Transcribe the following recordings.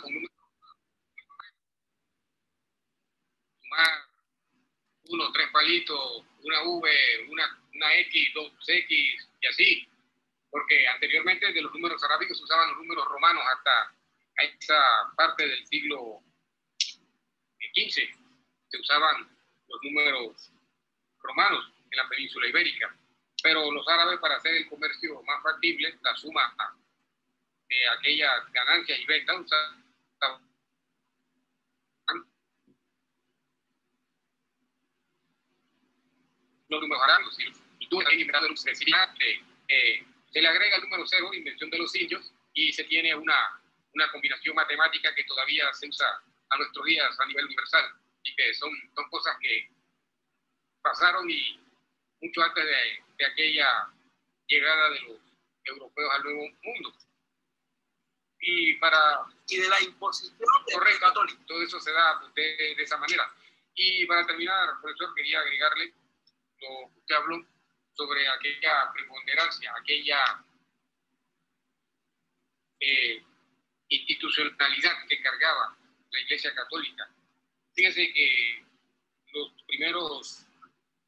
con números, sumar 1, 3 palitos, una V, una X, 2X y así, porque anteriormente de los números arábigos se usaban los números romanos hasta esa parte del siglo XV, se usaban los números romanos en la península ibérica, pero los árabes, para hacer el comercio más factible, la suma de aquellas ganancias y ventas usaban los números arábigos, y tú también se le agrega el número 0, invención de los indios, y se tiene una combinación matemática que todavía se usa a nuestros días a nivel universal, y que son cosas que pasaron y mucho antes de aquella llegada de los europeos al Nuevo Mundo. Y de la imposición del católico. Todo eso se da de esa manera. Y para terminar, profesor, quería agregarle lo que usted habló sobre aquella preponderancia, aquella institucionalidad que cargaba la Iglesia Católica. Fíjese que los primeros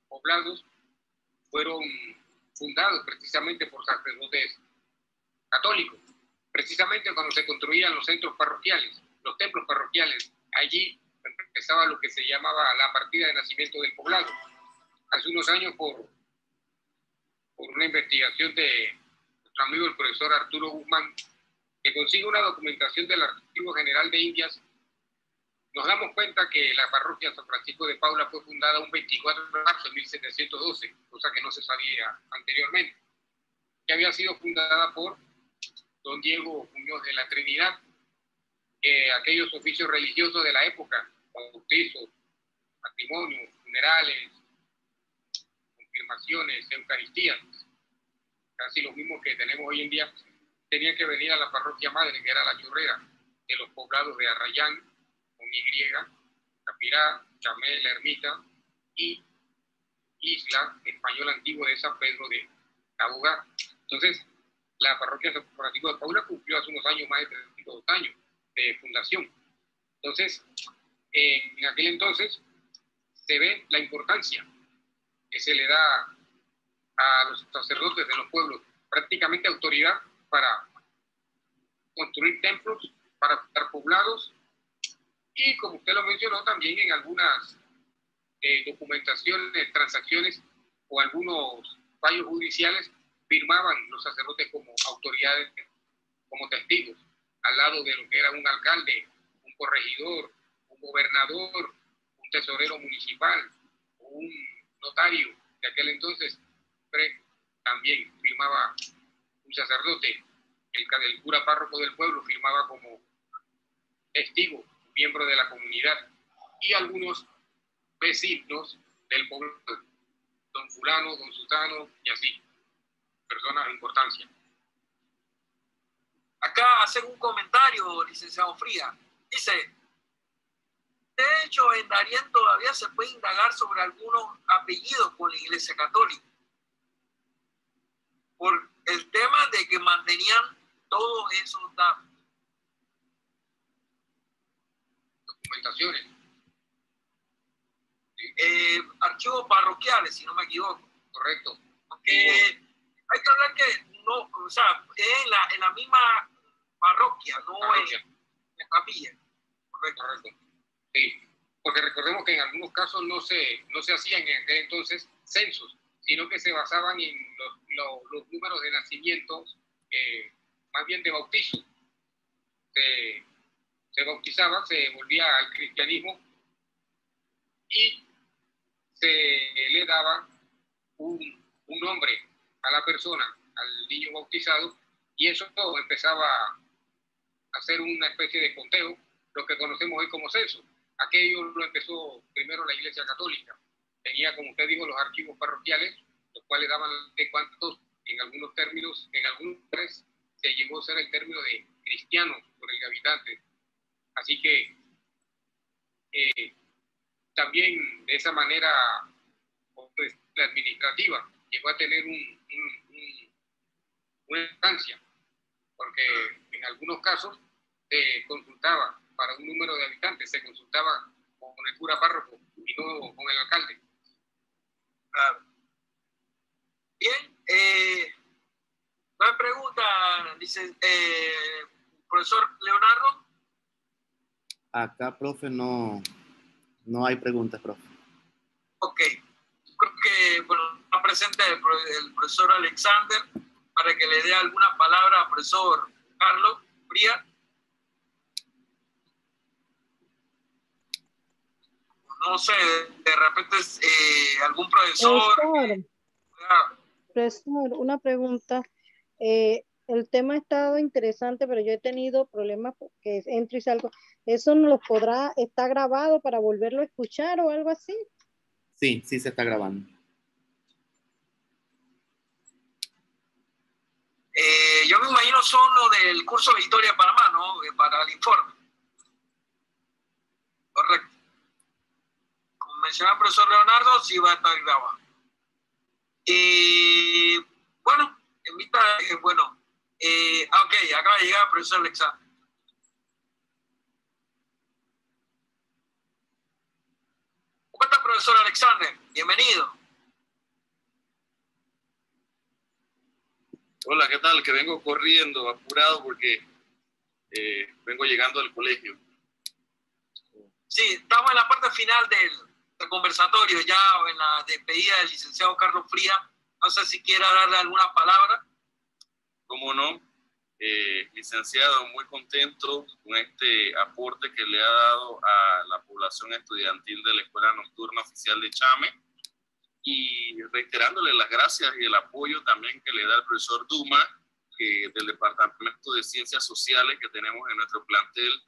poblados fueron fundados precisamente por sacerdotes católicos. Precisamente cuando se construían los centros parroquiales, los templos parroquiales, allí empezaba lo que se llamaba la partida de nacimiento del poblado. Hace unos años, por una investigación de nuestro amigo el profesor Arturo Guzmán, que consigue una documentación del Archivo General de Indias, nos damos cuenta que la parroquia San Francisco de Paula fue fundada un 24 de marzo de 1712, cosa que no se sabía anteriormente, que había sido fundada por don Diego Muñoz de la Trinidad. Aquellos oficios religiosos de la época, bautizos, matrimonios, funerales, confirmaciones, eucaristías, casi los mismos que tenemos hoy en día, tenían que venir a la parroquia madre, que era la Chorrera, de los poblados de Arrayán, con Y, Capirá, Chamé, La Ermita y Isla Española Antigua de San Pedro de Taboga. Entonces, la parroquia San Francisco de Paula cumplió hace unos años más de 302 años de fundación. Entonces, en aquel entonces se ve la importancia que se le da a los sacerdotes de los pueblos, prácticamente autoridad para construir templos, para fundar poblados, y como usted lo mencionó, también en algunas documentaciones, transacciones o algunos fallos judiciales firmaban los sacerdotes como autoridades, como testigos, al lado de lo que era un alcalde, un corregidor, un gobernador, un tesorero municipal, un notario de aquel entonces. También firmaba un sacerdote, el cura párroco del pueblo firmaba como testigo, miembro de la comunidad, y algunos vecinos del pueblo, don fulano, don sutano y así, personas de importancia. Acá hacen un comentario, licenciado Fría. Dice, de hecho, en Darién todavía se puede indagar sobre algunos apellidos con la Iglesia Católica, por el tema de que mantenían todos esos datos. Documentaciones. Archivos parroquiales, si no me equivoco. Correcto. Porque hay que hablar que no, o sea, en la misma parroquia, no en la capilla. Correcto. Sí, porque recordemos que en algunos casos no se hacían en aquel entonces censos, sino que se basaban en los números de nacimientos, más bien de bautizo. Se bautizaba, se volvía al cristianismo y se le daba un nombre a la persona, al niño bautizado, y eso todo empezaba a hacer una especie de conteo, lo que conocemos hoy como censo. Aquello lo empezó primero la Iglesia Católica. Tenía, como usted dijo, los archivos parroquiales, los cuales daban de cuántos, en algunos términos, en algunos lugares se llegó a ser el término de cristianos por el habitante. Así que también de esa manera pues, la administrativa llegó a tener una instancia, porque en algunos casos se consultaba para un número de habitantes, se consultaba con el cura párroco y no con el alcalde. Claro. Bien, no hay pregunta, dice profesor Leonardo. Acá, profe, no hay preguntas, profe. Ok, creo que bueno, está presente el profesor Alexander para que le dé alguna palabra al profesor Carlos Fría. No sé, de repente algún profesor. Profesor, una pregunta. El tema ha estado interesante, pero yo he tenido problemas porque entro y salgo. ¿Eso no lo podrá, está grabado para volverlo a escuchar o algo así? Sí, sí se está grabando. Yo me imagino son lo del curso de Historia de Panamá, ¿no? Para el informe. Correcto. Como mencionaba el profesor Leonardo, sí va a estar grabado. Bueno, en vista, ok, acaba de llegar el profesor Alexander. ¿Cómo está, profesor Alexander? Bienvenido. Hola, ¿qué tal? Que vengo corriendo, apurado, porque vengo llegando al colegio. Sí, estamos en la parte final del conversatorio, ya en la despedida del licenciado Carlos Fría. No sé si quiera darle alguna palabra. ¿Cómo no? Licenciado, muy contento con este aporte que le ha dado a la población estudiantil de la Escuela Nocturna Oficial de Chame, y reiterándole las gracias y el apoyo también que le da el profesor Duma, del Departamento de Ciencias Sociales que tenemos en nuestro plantel,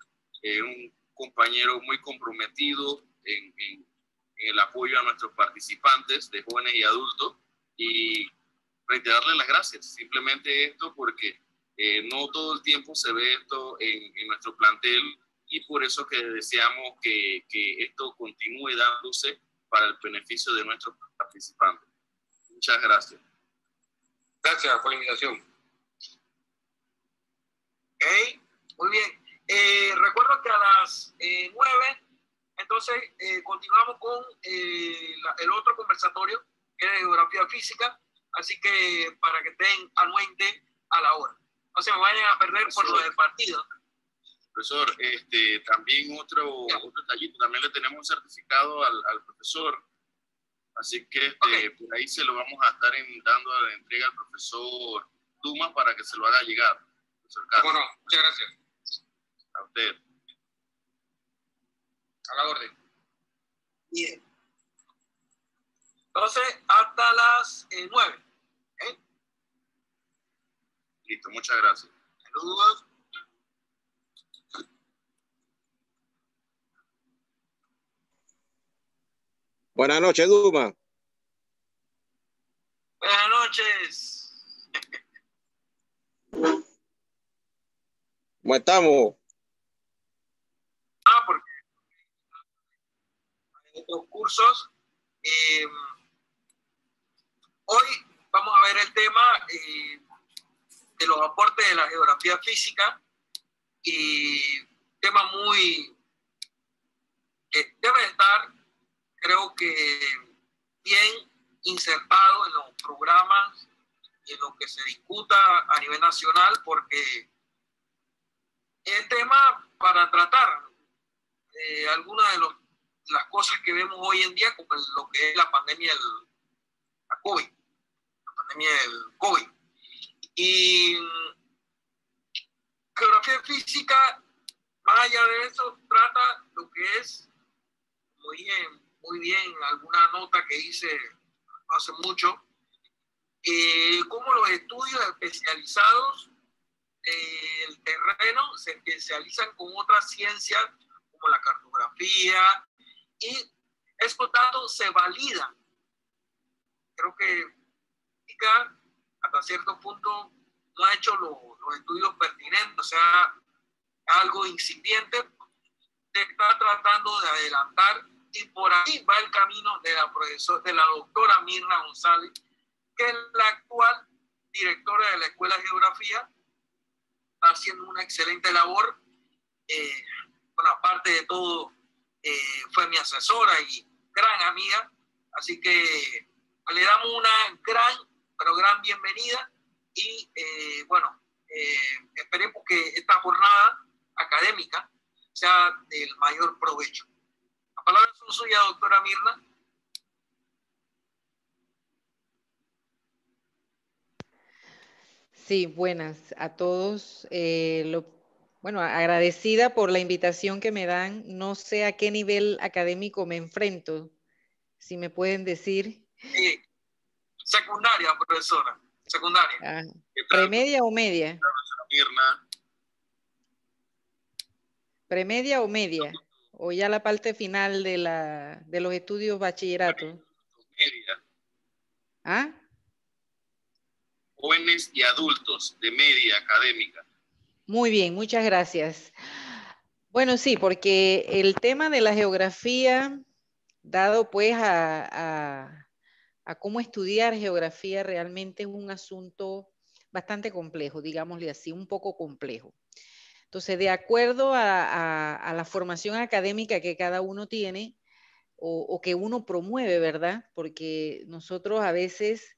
un compañero muy comprometido en el apoyo a nuestros participantes de jóvenes y adultos, y reiterarle las gracias. Simplemente esto porque no todo el tiempo se ve esto en nuestro plantel, y por eso que deseamos que esto continúe dándose para el beneficio de nuestros participantes. Muchas gracias. Gracias por la invitación. Ok, muy bien. Recuerdo que a las 9, entonces continuamos con el otro conversatorio, que es de geografía física, así que para que estén anuentes a la hora. No se me vayan a perder por lo del partido. Profesor, también otro detallito, también le tenemos un certificado al profesor, así que Okay. Por ahí se lo vamos a estar dando a la entrega al profesor Duma para que se lo haga llegar. Profesor Carlos. Bueno, muchas gracias. A usted. A la orden. Bien. Entonces, hasta las 9. ¿Okay? Listo, muchas gracias. Saludos. Buenas noches, Duma. Buenas noches. ¿Cómo estamos? Porque hay otros cursos. Hoy vamos a ver el tema de los aportes de la geografía física, y tema muy que debe estar, creo que, bien insertado en los programas y en lo que se discuta a nivel nacional, porque es tema para tratar algunas de las cosas que vemos hoy en día, como lo que es la pandemia del COVID. Y geografía física, más allá de eso, trata lo que es, muy bien, alguna nota que hice hace mucho, cómo los estudios especializados del terreno se especializan con otras ciencias como la cartografía, y es por tanto se valida. Creo que hasta cierto punto no ha hecho los estudios pertinentes, o sea, algo incipiente, se está tratando de adelantar, y por ahí va el camino de la doctora Mirna González, que es la actual directora de la Escuela de Geografía. Está haciendo una excelente labor, bueno, aparte de todo, fue mi asesora y gran amiga, así que le damos una gran bienvenida y bueno, esperemos que esta jornada académica sea del mayor provecho. La palabra es suya, doctora Mirna. Sí, buenas a todos. Bueno, agradecida por la invitación que me dan. No sé a qué nivel académico me enfrento, si me pueden decir. Secundaria, profesora. Secundaria. Ah, ¿premedia o media? Mirna. ¿Premedia o media? ¿O ya la parte final de los estudios bachillerato? Media. ¿Ah? Jóvenes y adultos de media académica. Muy bien, muchas gracias. Bueno, sí, porque el tema de la geografía, dado pues a cómo estudiar geografía, realmente es un asunto bastante complejo, digámosle así, un poco complejo. Entonces, de acuerdo a la formación académica que cada uno tiene o que uno promueve, ¿verdad? Porque nosotros a veces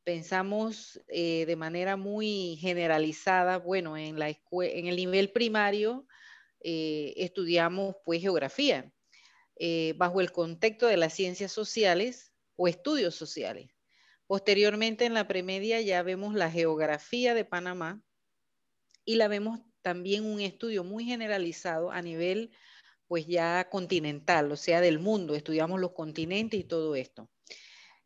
pensamos de manera muy generalizada, bueno, en el nivel primario estudiamos pues geografía bajo el contexto de las ciencias sociales o estudios sociales. Posteriormente en la premedia ya vemos la geografía de Panamá y la vemos también un estudio muy generalizado a nivel pues ya continental, o sea, del mundo, estudiamos los continentes y todo esto.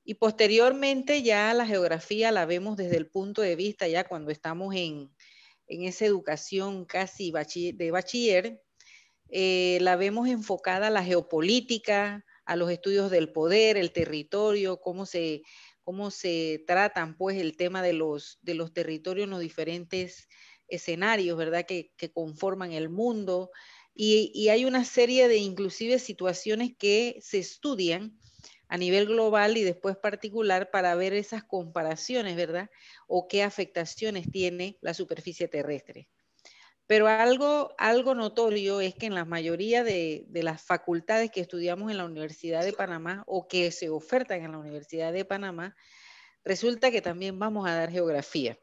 Y posteriormente ya la geografía la vemos desde el punto de vista ya cuando estamos en esa educación casi de bachiller, la vemos enfocada a la geopolítica, a los estudios del poder, el territorio, cómo se tratan pues el tema de los territorios en los diferentes escenarios, ¿verdad? Que conforman el mundo. Y hay una serie de inclusive situaciones que se estudian a nivel global y después particular para ver esas comparaciones, ¿verdad? O qué afectaciones tiene la superficie terrestre. Pero algo notorio es que en la mayoría de las facultades que estudiamos en la Universidad de Panamá o que se ofertan en la Universidad de Panamá, resulta que también vamos a dar geografía,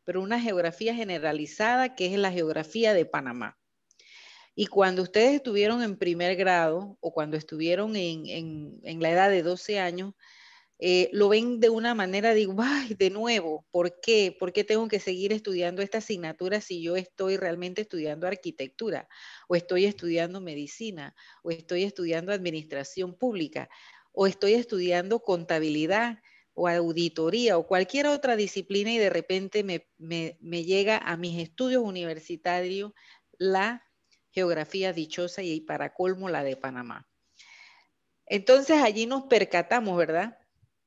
pero una geografía generalizada que es la geografía de Panamá. Y cuando ustedes estuvieron en primer grado o cuando estuvieron en la edad de 12 años, lo ven de una manera, digo, ay, de nuevo, ¿por qué? ¿Por qué tengo que seguir estudiando esta asignatura si yo estoy realmente estudiando arquitectura o estoy estudiando medicina o estoy estudiando administración pública o estoy estudiando contabilidad o auditoría o cualquier otra disciplina y de repente me llega a mis estudios universitarios la geografía dichosa y para colmo la de Panamá? Entonces allí nos percatamos, ¿verdad?,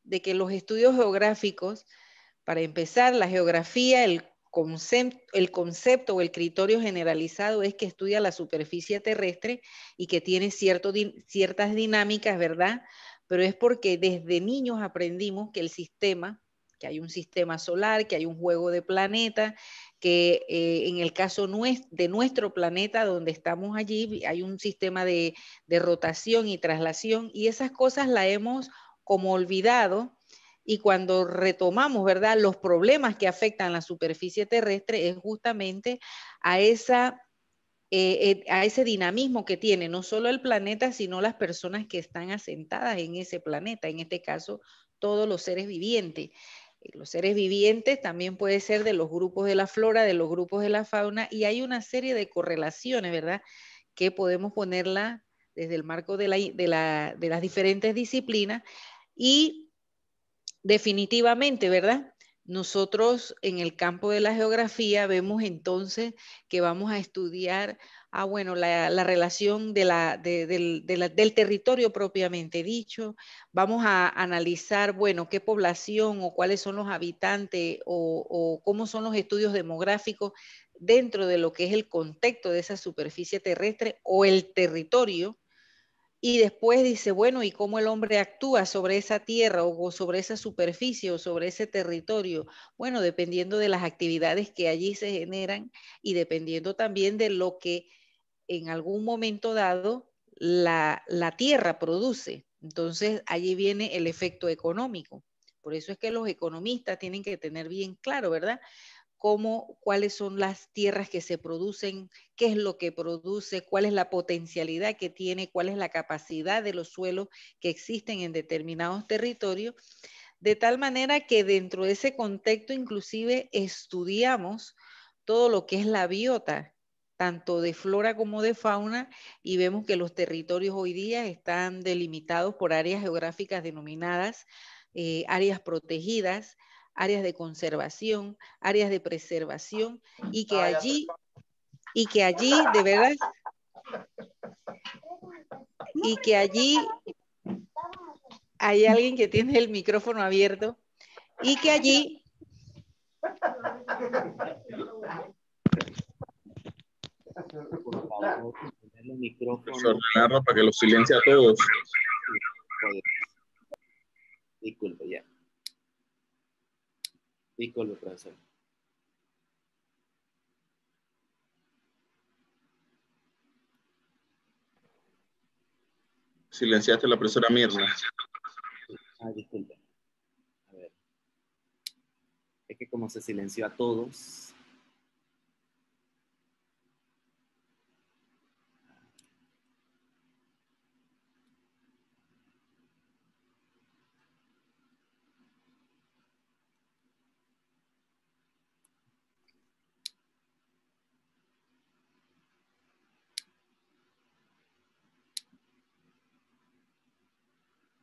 de que los estudios geográficos, para empezar, la geografía, el concepto o el criterio generalizado es que estudia la superficie terrestre y que tiene ciertas dinámicas, ¿verdad? Pero es porque desde niños aprendimos que que hay un sistema solar, que hay un juego de planetas, que en el caso de nuestro planeta, donde estamos allí, hay un sistema de rotación y traslación, y esas cosas las hemos como olvidado, y cuando retomamos, ¿verdad?, los problemas que afectan la superficie terrestre es justamente a ese dinamismo que tiene no solo el planeta, sino las personas que están asentadas en ese planeta, en este caso, todos los seres vivientes. Los seres vivientes también puede ser de los grupos de la flora, de los grupos de la fauna, y hay una serie de correlaciones, ¿verdad?, que podemos ponerla desde el marco de las diferentes disciplinas. Y definitivamente, ¿verdad? Nosotros en el campo de la geografía vemos entonces que vamos a estudiar, bueno, la relación del territorio propiamente dicho. Vamos a analizar, bueno, qué población o cuáles son los habitantes o cómo son los estudios demográficos dentro de lo que es el contexto de esa superficie terrestre o el territorio. Y después dice, bueno, ¿y cómo el hombre actúa sobre esa tierra o sobre esa superficie o sobre ese territorio? Bueno, dependiendo de las actividades que allí se generan y dependiendo también de lo que en algún momento dado la tierra produce. Entonces, allí viene el efecto económico. Por eso es que los economistas tienen que tener bien claro, ¿verdad? Cuáles son las tierras que se producen, qué es lo que produce, cuál es la potencialidad que tiene, cuál es la capacidad de los suelos que existen en determinados territorios, de tal manera que dentro de ese contexto inclusive estudiamos todo lo que es la biota, tanto de flora como de fauna, y vemos que los territorios hoy día están delimitados por áreas geográficas denominadas áreas protegidas, áreas de conservación, áreas de preservación, y que allí de verdad, y que allí hay alguien que tiene el micrófono abierto, y que allí Por favor, poner el micrófono. Desordenarlo para que lo silencie a todos. Disculpe, ya. Disculpe, profesor. Silenciaste a la profesora Mirna. Disculpe. A ver. Es que como se silenció a todos.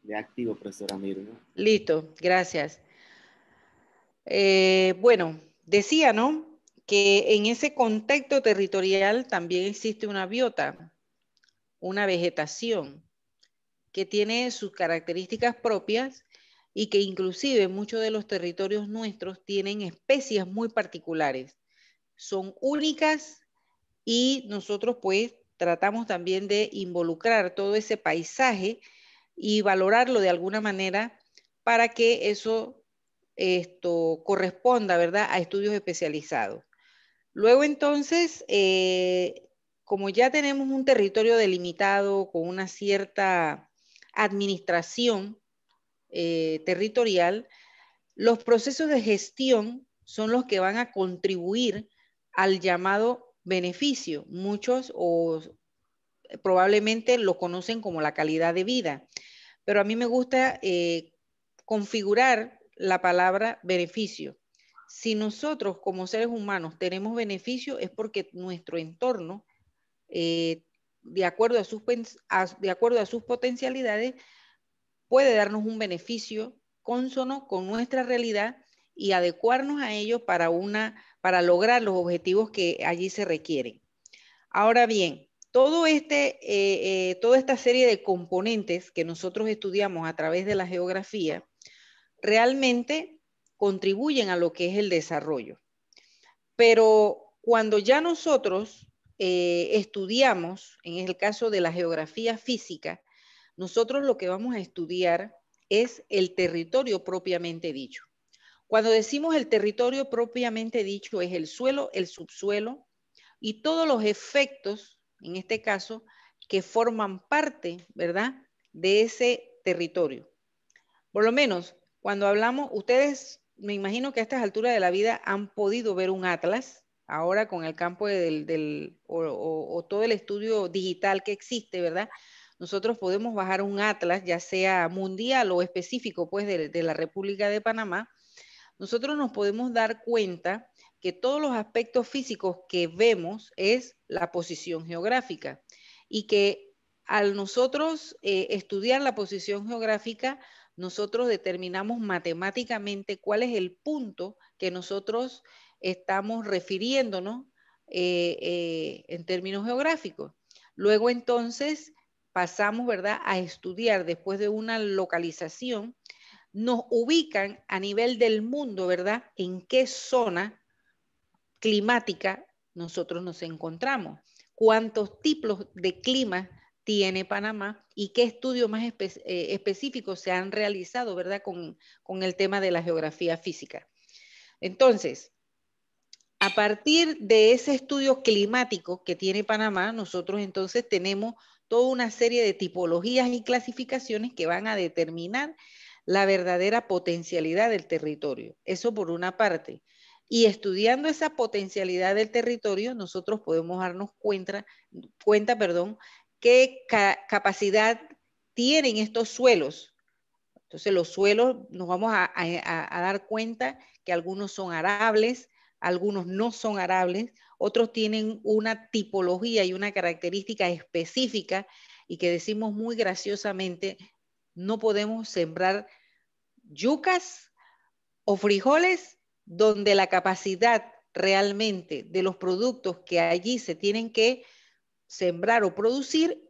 Ya activo, profesora Mirna. Listo, gracias. Bueno, decía, ¿no? Que en ese contexto territorial también existe una biota, una vegetación que tiene sus características propias y que inclusive muchos de los territorios nuestros tienen especies muy particulares. Son únicas y nosotros pues tratamos también de involucrar todo ese paisaje y valorarlo de alguna manera para que eso corresponda, ¿verdad?, a estudios especializados. Luego entonces, como ya tenemos un territorio delimitado con una cierta administración territorial, los procesos de gestión son los que van a contribuir al llamado beneficio. Muchos probablemente lo conocen como la calidad de vida, pero a mí me gusta configurar la palabra beneficio. Si nosotros como seres humanos tenemos beneficio es porque nuestro entorno, de acuerdo a sus potencialidades, puede darnos un beneficio cónsono con nuestra realidad y adecuarnos a ello para lograr los objetivos que allí se requieren. Ahora bien, toda esta serie de componentes que nosotros estudiamos a través de la geografía realmente contribuyen a lo que es el desarrollo. Pero cuando ya nosotros estudiamos, en el caso de la geografía física, nosotros lo que vamos a estudiar es el territorio propiamente dicho. Cuando decimos el territorio propiamente dicho es el suelo, el subsuelo y todos los efectos, en este caso, que forman parte, ¿verdad?, de ese territorio. Por lo menos, cuando hablamos, ustedes, me imagino que a estas alturas de la vida han podido ver un atlas, ahora con el campo o todo el estudio digital que existe, ¿verdad? Nosotros podemos bajar un atlas, ya sea mundial o específico, pues, de la República de Panamá. Nosotros nos podemos dar cuenta que todos los aspectos físicos que vemos es la posición geográfica y que al nosotros estudiar la posición geográfica, nosotros determinamos matemáticamente cuál es el punto que nosotros estamos refiriéndonos en términos geográficos. Luego entonces pasamos, ¿verdad?, a estudiar después de una localización, nos ubican a nivel del mundo, ¿verdad?, en qué zona climática nosotros nos encontramos, cuántos tipos de clima tiene Panamá y qué estudios más específicos se han realizado, ¿verdad?, con el tema de la geografía física. Entonces, a partir de ese estudio climático que tiene Panamá, nosotros entonces tenemos toda una serie de tipologías y clasificaciones que van a determinar la verdadera potencialidad del territorio. Eso por una parte. Y estudiando esa potencialidad del territorio, nosotros podemos darnos cuenta, qué capacidad tienen estos suelos. Entonces los suelos nos vamos a dar cuenta que algunos son arables, algunos no son arables, otros tienen una tipología y una característica específica y que decimos muy graciosamente, no podemos sembrar yucas o frijoles donde la capacidad realmente de los productos que allí se tienen que sembrar o producir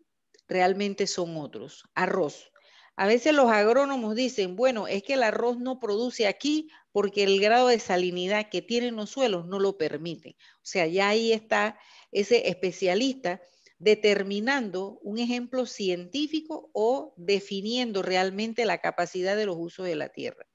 realmente son otros. Arroz. A veces los agrónomos dicen, bueno, es que el arroz no produce aquí porque el grado de salinidad que tienen los suelos no lo permite. O sea, ya ahí está ese especialista determinando un ejemplo científico o definiendo realmente la capacidad de los usos de la tierra.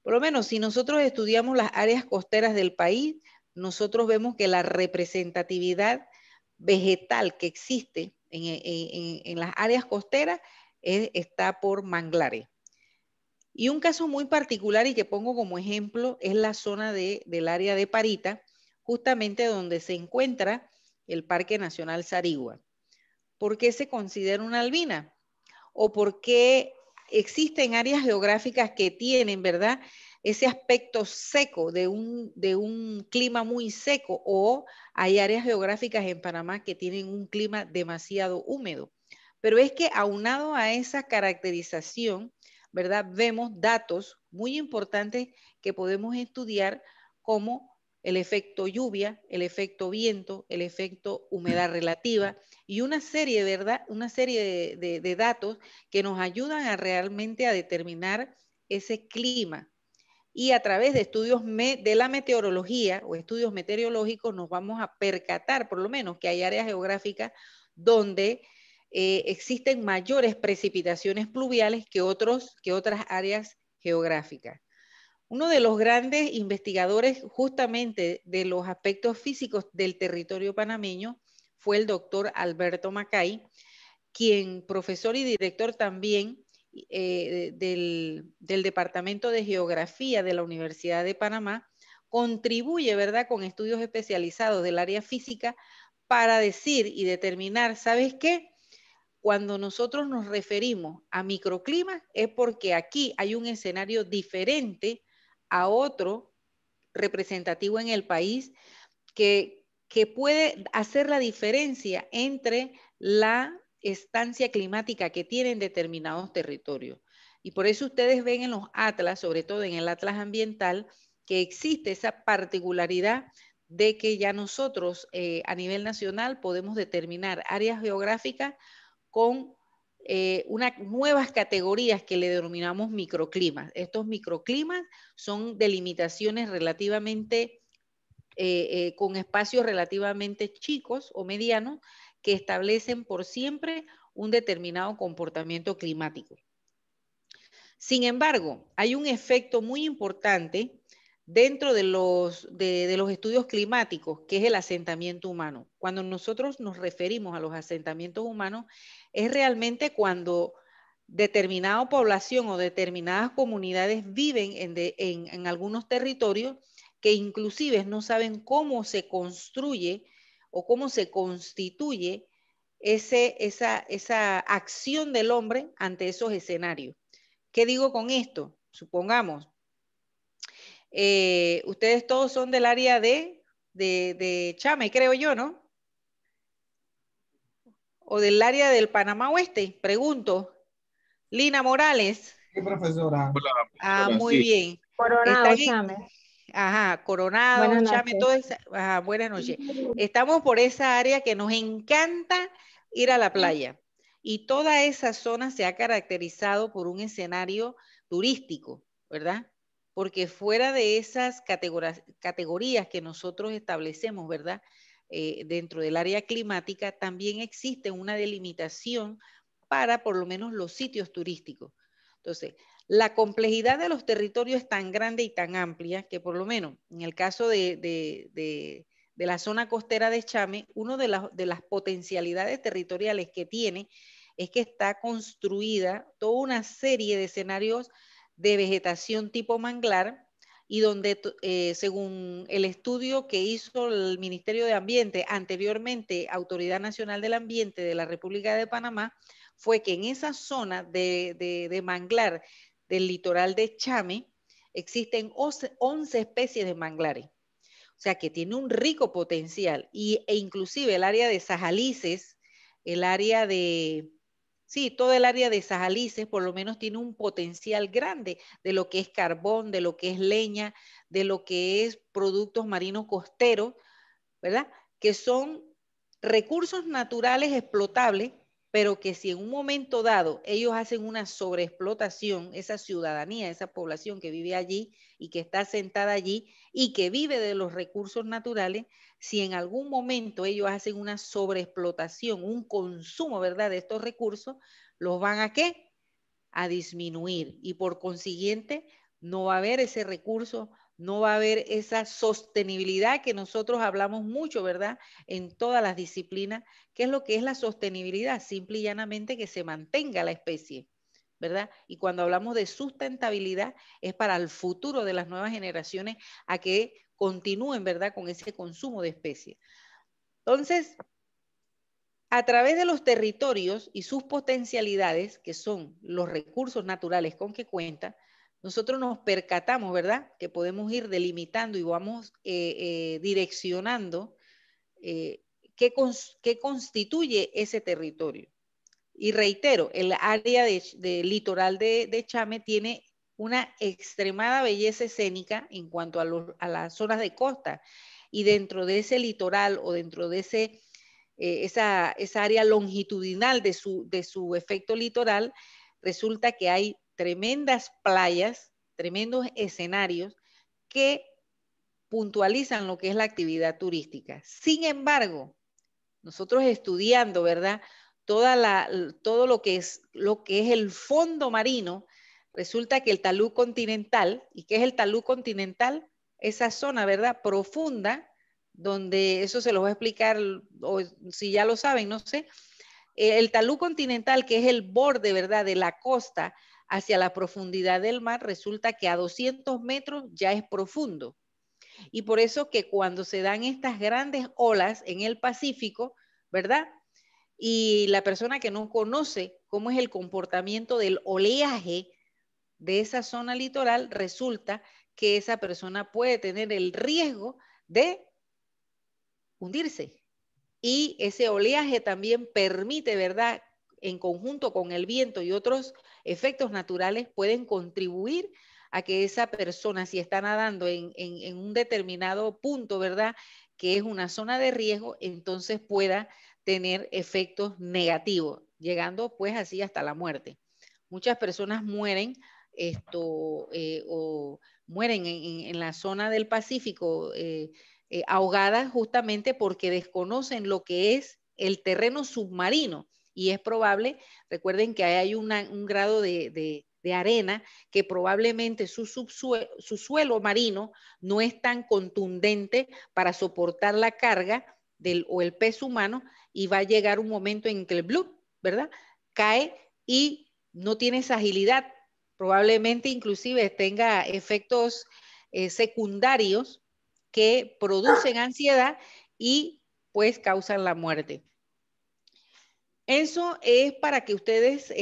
Por lo menos, si nosotros estudiamos las áreas costeras del país, nosotros vemos que la representatividad vegetal que existe en las áreas costeras está por manglares. Y un caso muy particular y que pongo como ejemplo es la zona del área de Parita, justamente donde se encuentra el Parque Nacional Sarigua. ¿Por qué se considera una albina? ¿O por qué existen áreas geográficas que tienen, ¿verdad?, ese aspecto seco de un clima muy seco, o hay áreas geográficas en Panamá que tienen un clima demasiado húmedo? Pero es que aunado a esa caracterización, ¿verdad?, vemos datos muy importantes que podemos estudiar como el efecto lluvia, el efecto viento, el efecto humedad relativa y una serie, ¿verdad?, una serie de datos que nos ayudan a realmente a determinar ese clima. Y a través de estudios de la meteorología o estudios meteorológicos nos vamos a percatar, por lo menos, que hay áreas geográficas donde existen mayores precipitaciones pluviales que otras áreas geográficas. Uno de los grandes investigadores justamente de los aspectos físicos del territorio panameño fue el doctor Alberto Macay, quien profesor y director también del Departamento de Geografía de la Universidad de Panamá, contribuye, ¿verdad?, con estudios especializados del área física para decir y determinar, ¿sabes qué? Cuando nosotros nos referimos a microclimas es porque aquí hay un escenario diferente a otro representativo en el país que puede hacer la diferencia entre la estancia climática que tienen determinados territorios. Y por eso ustedes ven en los atlas, sobre todo en el atlas ambiental, que existe esa particularidad de que ya nosotros a nivel nacional podemos determinar áreas geográficas con unas nuevas categorías que le denominamos microclimas. Estos microclimas son delimitaciones relativamente, con espacios relativamente chicos o medianos que establecen por siempre un determinado comportamiento climático. Sin embargo, hay un efecto muy importante dentro de los estudios climáticos, que es el asentamiento humano. Cuando nosotros nos referimos a los asentamientos humanos, es realmente cuando determinada población o determinadas comunidades viven en algunos territorios que inclusive no saben cómo se construye o cómo se constituye esa acción del hombre ante esos escenarios. ¿Qué digo con esto? Supongamos, ustedes todos son del área de Chame, creo yo, ¿no? O del área del Panamá Oeste, pregunto. Lina Morales. Sí, profesora. Hola, Muy sí. bien. Coronado, Chame. Ajá, Coronado, Buenas Chame, noches. todo esa, ajá, buenas noches. Estamos por esa área que nos encanta ir a la playa. Y toda esa zona se ha caracterizado por un escenario turístico, ¿verdad? Porque fuera de esas categorías que nosotros establecemos, ¿verdad? Dentro del área climática, también existe una delimitación para por lo menos los sitios turísticos. Entonces, La complejidad de los territorios es tan grande y tan amplia que por lo menos en el caso de la zona costera de Chame, una de las potencialidades territoriales que tiene es que está construida toda una serie de escenarios de vegetación tipo manglar y donde, según el estudio que hizo el Ministerio de Ambiente, anteriormente Autoridad Nacional del Ambiente de la República de Panamá, fue que en esa zona de manglar del litoral de Chame existen 11 especies de manglares. O sea, que tiene un rico potencial e inclusive el área de Sajalices, el área de, sí, todo el área de Sajalices por lo menos tiene un potencial grande de lo que es carbón, de lo que es leña, de lo que es productos marinos costeros, ¿verdad? Que son recursos naturales explotables, pero que si en un momento dado ellos hacen una sobreexplotación, esa ciudadanía, esa población que vive allí y que está sentada allí y que vive de los recursos naturales, si en algún momento ellos hacen una sobreexplotación, un consumo, ¿verdad?, de estos recursos, los van a ¿qué? A disminuir y por consiguiente no va a haber ese recurso, no va a haber esa sostenibilidad que nosotros hablamos mucho, ¿verdad? En todas las disciplinas. ¿Qué es lo que es la sostenibilidad? Simple y llanamente que se mantenga la especie, ¿verdad? Y cuando hablamos de sustentabilidad es para el futuro de las nuevas generaciones a que continúen, ¿verdad?, con ese consumo de especies. Entonces, a través de los territorios y sus potencialidades, que son los recursos naturales con que cuenta, nosotros nos percatamos, ¿verdad?, que podemos ir delimitando y vamos direccionando qué constituye ese territorio. Y reitero, el área de litoral de Chame tiene una extremada belleza escénica en cuanto a las zonas de costa. Y dentro de ese litoral o dentro de esa área longitudinal de su efecto litoral, resulta que hay tremendas playas, tremendos escenarios que puntualizan lo que es la actividad turística. Sin embargo, nosotros estudiando, ¿verdad?, todo lo que es el fondo marino, resulta que el talud continental, ¿y qué es el talud continental? Esa zona, ¿verdad?, profunda, donde eso se lo voy a explicar, o si ya lo saben, no sé. El talud continental, que es el borde, ¿verdad?, de la costa hacia la profundidad del mar, resulta que a 200 metros ya es profundo. Y por eso que cuando se dan estas grandes olas en el Pacífico, ¿verdad?, y la persona que no conoce cómo es el comportamiento del oleaje de esa zona litoral, resulta que esa persona puede tener el riesgo de hundirse. Y ese oleaje también permite, ¿verdad?, en conjunto con el viento y otros efectos naturales, pueden contribuir a que esa persona, si está nadando en un determinado punto, ¿verdad?, que es una zona de riesgo, entonces pueda tener efectos negativos, llegando pues así hasta la muerte. Muchas personas mueren o mueren en la zona del Pacífico ahogadas justamente porque desconocen lo que es el terreno submarino y es probable, recuerden que hay un grado de arena que probablemente su suelo marino no es tan contundente para soportar la carga o el peso humano y va a llegar un momento en que el bloop, ¿verdad?, cae y no tiene esa agilidad, probablemente inclusive tenga efectos secundarios que producen ansiedad y pues causan la muerte. Eso es para que ustedes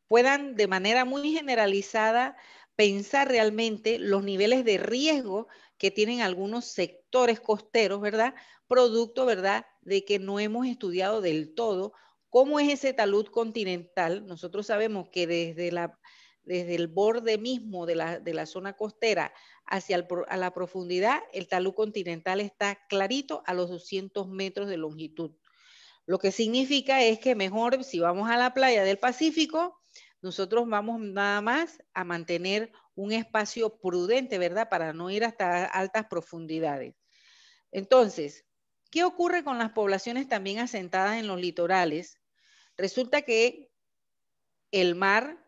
puedan de manera muy generalizada pensar realmente los niveles de riesgo que tienen algunos sectores costeros, ¿verdad? Producto, ¿verdad?, de que no hemos estudiado del todo cómo es ese talud continental. Nosotros sabemos que desde el borde mismo de la zona costera a la profundidad, el talud continental está clarito a los 200 metros de longitud. Lo que significa es que mejor si vamos a la playa del Pacífico, nosotros vamos nada más a mantener un espacio prudente, ¿verdad?, para no ir hasta altas profundidades. Entonces, ¿qué ocurre con las poblaciones también asentadas en los litorales? Resulta que el mar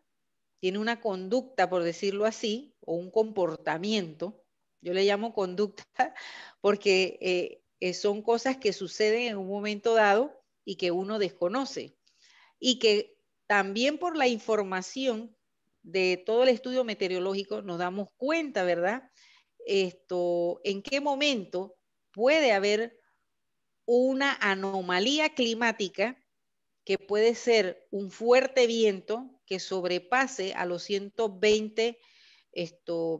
tiene una conducta, por decirlo así, o un comportamiento. Yo le llamo conducta porque son cosas que suceden en un momento dado y que uno desconoce. Y que también por la información de todo el estudio meteorológico nos damos cuenta, ¿verdad? En qué momento puede haber una anomalía climática que puede ser un fuerte viento que sobrepase a los 120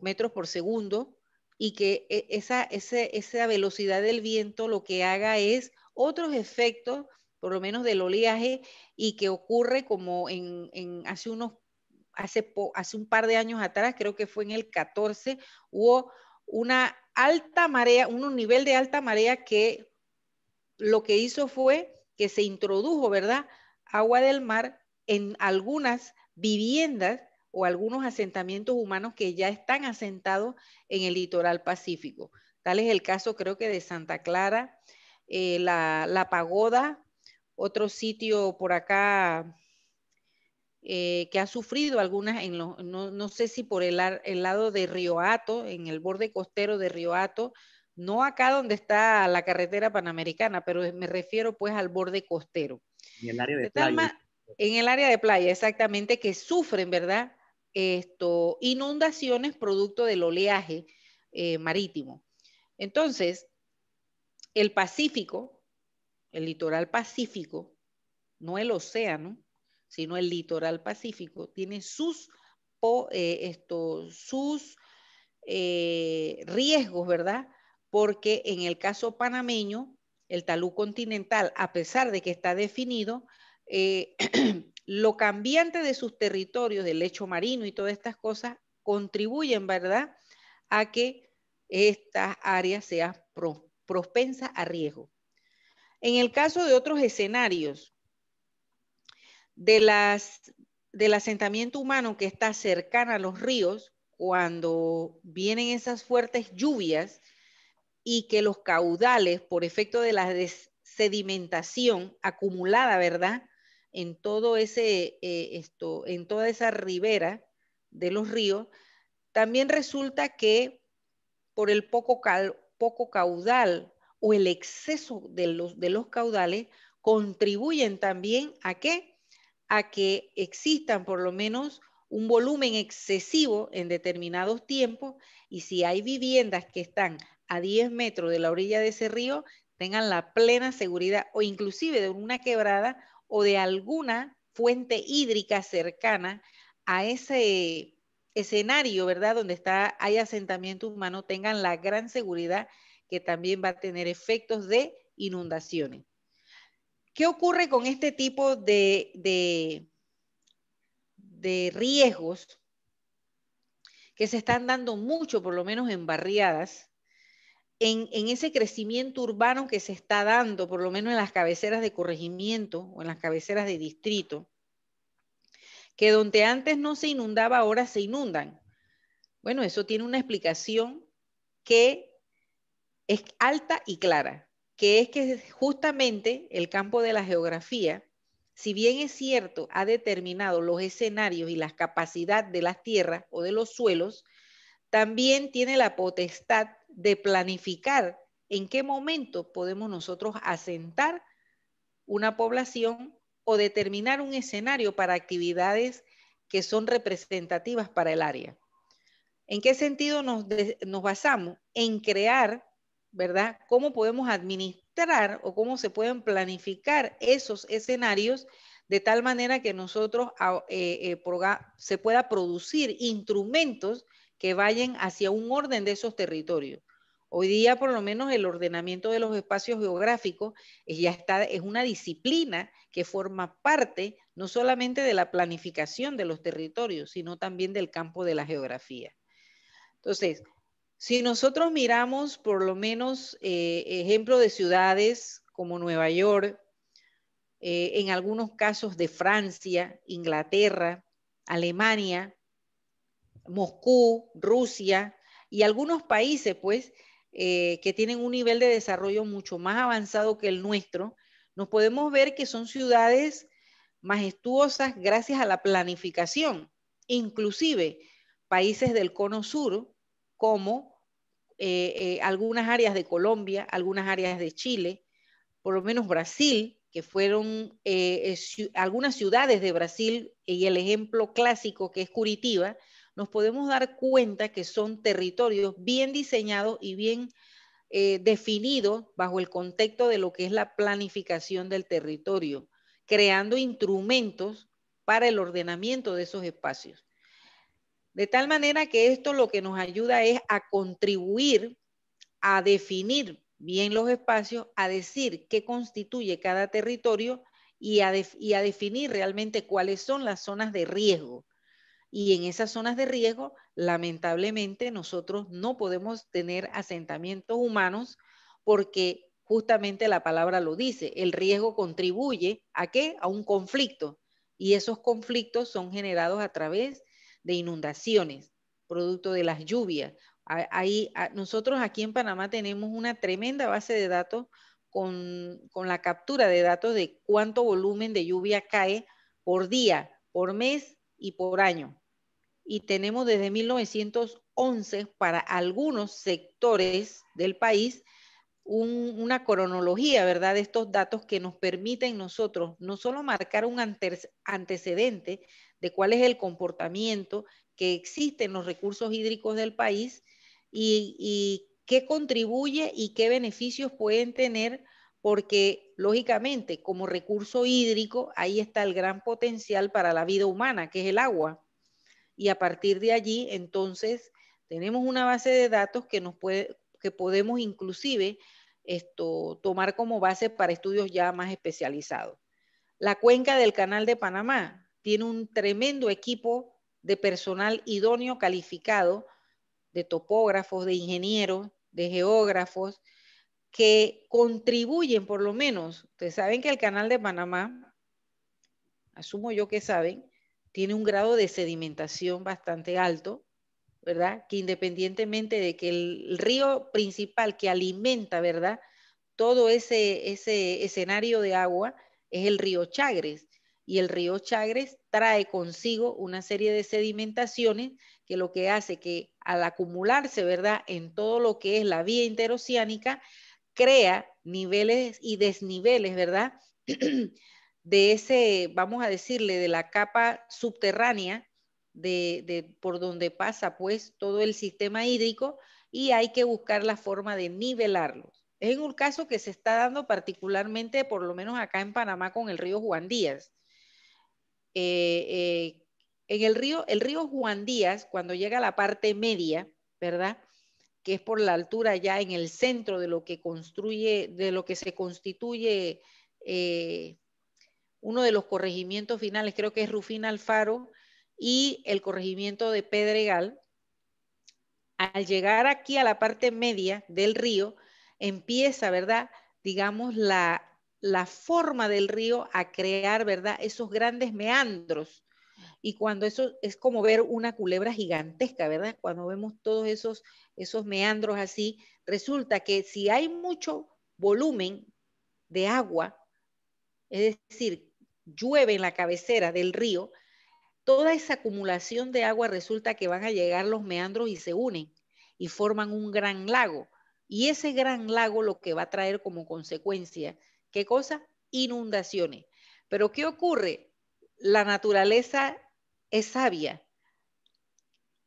metros por segundo y que esa velocidad del viento lo que haga es otros efectos, por lo menos del oleaje, y que ocurre como hace un par de años atrás, creo que fue en el 14, hubo una alta marea, un nivel de alta marea que lo que hizo fue que se introdujo, ¿verdad?, agua del mar en algunas viviendas o algunos asentamientos humanos que ya están asentados en el litoral pacífico. Tal es el caso, creo que de Santa Clara, la Pagoda, otro sitio por acá que ha sufrido algunas, no sé si por el lado de Río Hato, en el borde costero de Río Hato, no acá donde está la carretera panamericana, pero me refiero pues al borde costero. En el área de playa. En el área de playa, exactamente, que sufren, ¿verdad? Inundaciones producto del oleaje marítimo. Entonces, el Pacífico, el litoral pacífico, no el océano, sino el litoral pacífico, tiene sus riesgos, ¿verdad? Porque en el caso panameño, el talud continental, a pesar de que está definido, lo cambiante de sus territorios, del lecho marino y todas estas cosas, contribuyen, ¿verdad?, a que estas áreas sean propensas a riesgo. En el caso de otros escenarios, del asentamiento humano que está cercano a los ríos, cuando vienen esas fuertes lluvias y que los caudales, por efecto de la sedimentación acumulada, ¿verdad?, en todo en toda esa ribera de los ríos, también resulta que por el poco caudal o el exceso de los caudales contribuyen también ¿a qué? A que existan por lo menos un volumen excesivo en determinados tiempos, y si hay viviendas que están a 10 metros de la orilla de ese río, tengan la plena seguridad, o inclusive de una quebrada o de alguna fuente hídrica cercana a ese escenario, ¿verdad?, donde hay asentamiento humano, tengan la gran seguridad que también va a tener efectos de inundaciones. ¿Qué ocurre con este tipo de riesgos que se están dando mucho, por lo menos en barriadas, en ese crecimiento urbano que se está dando, por lo menos en las cabeceras de corregimiento o en las cabeceras de distrito, que donde antes no se inundaba, ahora se inundan? Bueno, eso tiene una explicación que es alta y clara, que es que justamente el campo de la geografía, si bien es cierto, ha determinado los escenarios y la capacidad de las tierras o de los suelos, también tiene la potestad de planificar en qué momento podemos nosotros asentar una población o determinar un escenario para actividades que son representativas para el área. ¿En qué sentido nos basamos? En crear, ¿verdad?, cómo podemos administrar o cómo se pueden planificar esos escenarios de tal manera que nosotros se pueda producir instrumentos que vayan hacia un orden de esos territorios. Hoy día, por lo menos, el ordenamiento de los espacios geográficos es una disciplina que forma parte no solamente de la planificación de los territorios, sino también del campo de la geografía. Entonces, si nosotros miramos por lo menos ejemplo de ciudades como Nueva York, en algunos casos de Francia, Inglaterra, Alemania, Moscú, Rusia y algunos países pues que tienen un nivel de desarrollo mucho más avanzado que el nuestro, nos podemos ver que son ciudades majestuosas gracias a la planificación inclusive países del cono sur, como algunas áreas de Colombia, algunas áreas de Chile, por lo menos Brasil, que fueron algunas ciudades de Brasil, y el ejemplo clásico que es Curitiba, nos podemos dar cuenta que son territorios bien diseñados y bien definidos bajo el contexto de lo que es la planificación del territorio, creando instrumentos para el ordenamiento de esos espacios. De tal manera que esto lo que nos ayuda es a contribuir a definir bien los espacios, a decir qué constituye cada territorio y a definir realmente cuáles son las zonas de riesgo. Y en esas zonas de riesgo, lamentablemente, nosotros no podemos tener asentamientos humanos porque justamente la palabra lo dice, el riesgo contribuye ¿a qué? A un conflicto. Y esos conflictos son generados a través de inundaciones, producto de las lluvias. Nosotros aquí en Panamá tenemos una tremenda base de datos con la captura de datos de cuánto volumen de lluvia cae por día, por mes y por año. Y tenemos desde 1911 para algunos sectores del país una cronología, ¿verdad?, de estos datos que nos permiten nosotros no solo marcar un antecedente de cuál es el comportamiento que existe en los recursos hídricos del país y qué contribuye y qué beneficios pueden tener, porque lógicamente como recurso hídrico ahí está el gran potencial para la vida humana, que es el agua. Y a partir de allí, entonces, tenemos una base de datos que podemos inclusive tomar como base para estudios ya más especializados. La cuenca del Canal de Panamá tiene un tremendo equipo de personal idóneo calificado, de topógrafos, de ingenieros, de geógrafos, que contribuyen por lo menos. Ustedes saben que el Canal de Panamá, asumo yo que saben, tiene un grado de sedimentación bastante alto, ¿verdad? Que independientemente de que el río principal que alimenta, ¿verdad?, todo ese escenario de agua es el río Chagres. Y el río Chagres trae consigo una serie de sedimentaciones que lo que hace que al acumularse, ¿verdad?, en todo lo que es la vía interoceánica, crea niveles y desniveles, ¿verdad?, de ese, vamos a decirle, de la capa subterránea por donde pasa pues todo el sistema hídrico, y hay que buscar la forma de nivelarlo. Es un caso que se está dando particularmente, por lo menos acá en Panamá, con el río Juan Díaz. En el río Juan Díaz, cuando llega a la parte media, ¿verdad?, que es por la altura ya en el centro de lo que se constituye uno de los corregimientos finales, creo que es Rufina Alfaro y el corregimiento de Pedregal. Al llegar aquí a la parte media del río, empieza, ¿verdad?, digamos, la forma del río a crear, ¿verdad?, esos grandes meandros. Y cuando eso es como ver una culebra gigantesca, ¿verdad? Cuando vemos todos esos meandros así, resulta que si hay mucho volumen de agua, es decir, llueve en la cabecera del río, toda esa acumulación de agua resulta que van a llegar los meandros y se unen y forman un gran lago. Y ese gran lago lo que va a traer como consecuencia, ¿qué cosa? Inundaciones. Pero ¿qué ocurre? La naturaleza es sabia.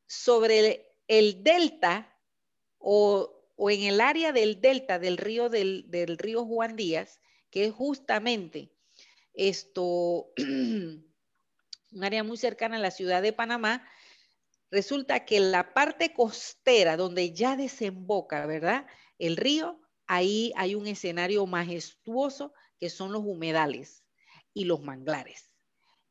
Sobre el delta o en el área del delta del río Juan Díaz, que es justamente un área muy cercana a la ciudad de Panamá, resulta que la parte costera donde ya desemboca, ¿verdad?, el río, ahí hay un escenario majestuoso que son los humedales y los manglares.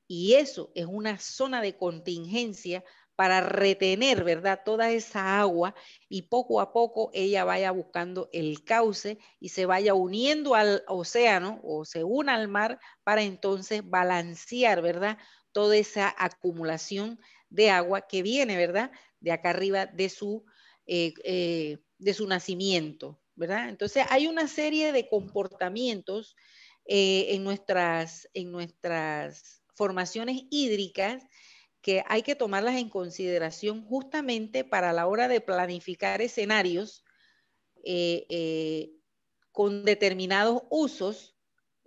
Y eso es una zona de contingencia para retener, ¿verdad?, toda esa agua, y poco a poco ella vaya buscando el cauce y se vaya uniendo al océano o se una al mar para entonces balancear, ¿verdad?, toda esa acumulación de agua que viene, ¿verdad?, de acá arriba de su nacimiento, ¿verdad? Entonces hay una serie de comportamientos en nuestras formaciones hídricas que hay que tomarlas en consideración justamente para la hora de planificar escenarios con determinados usos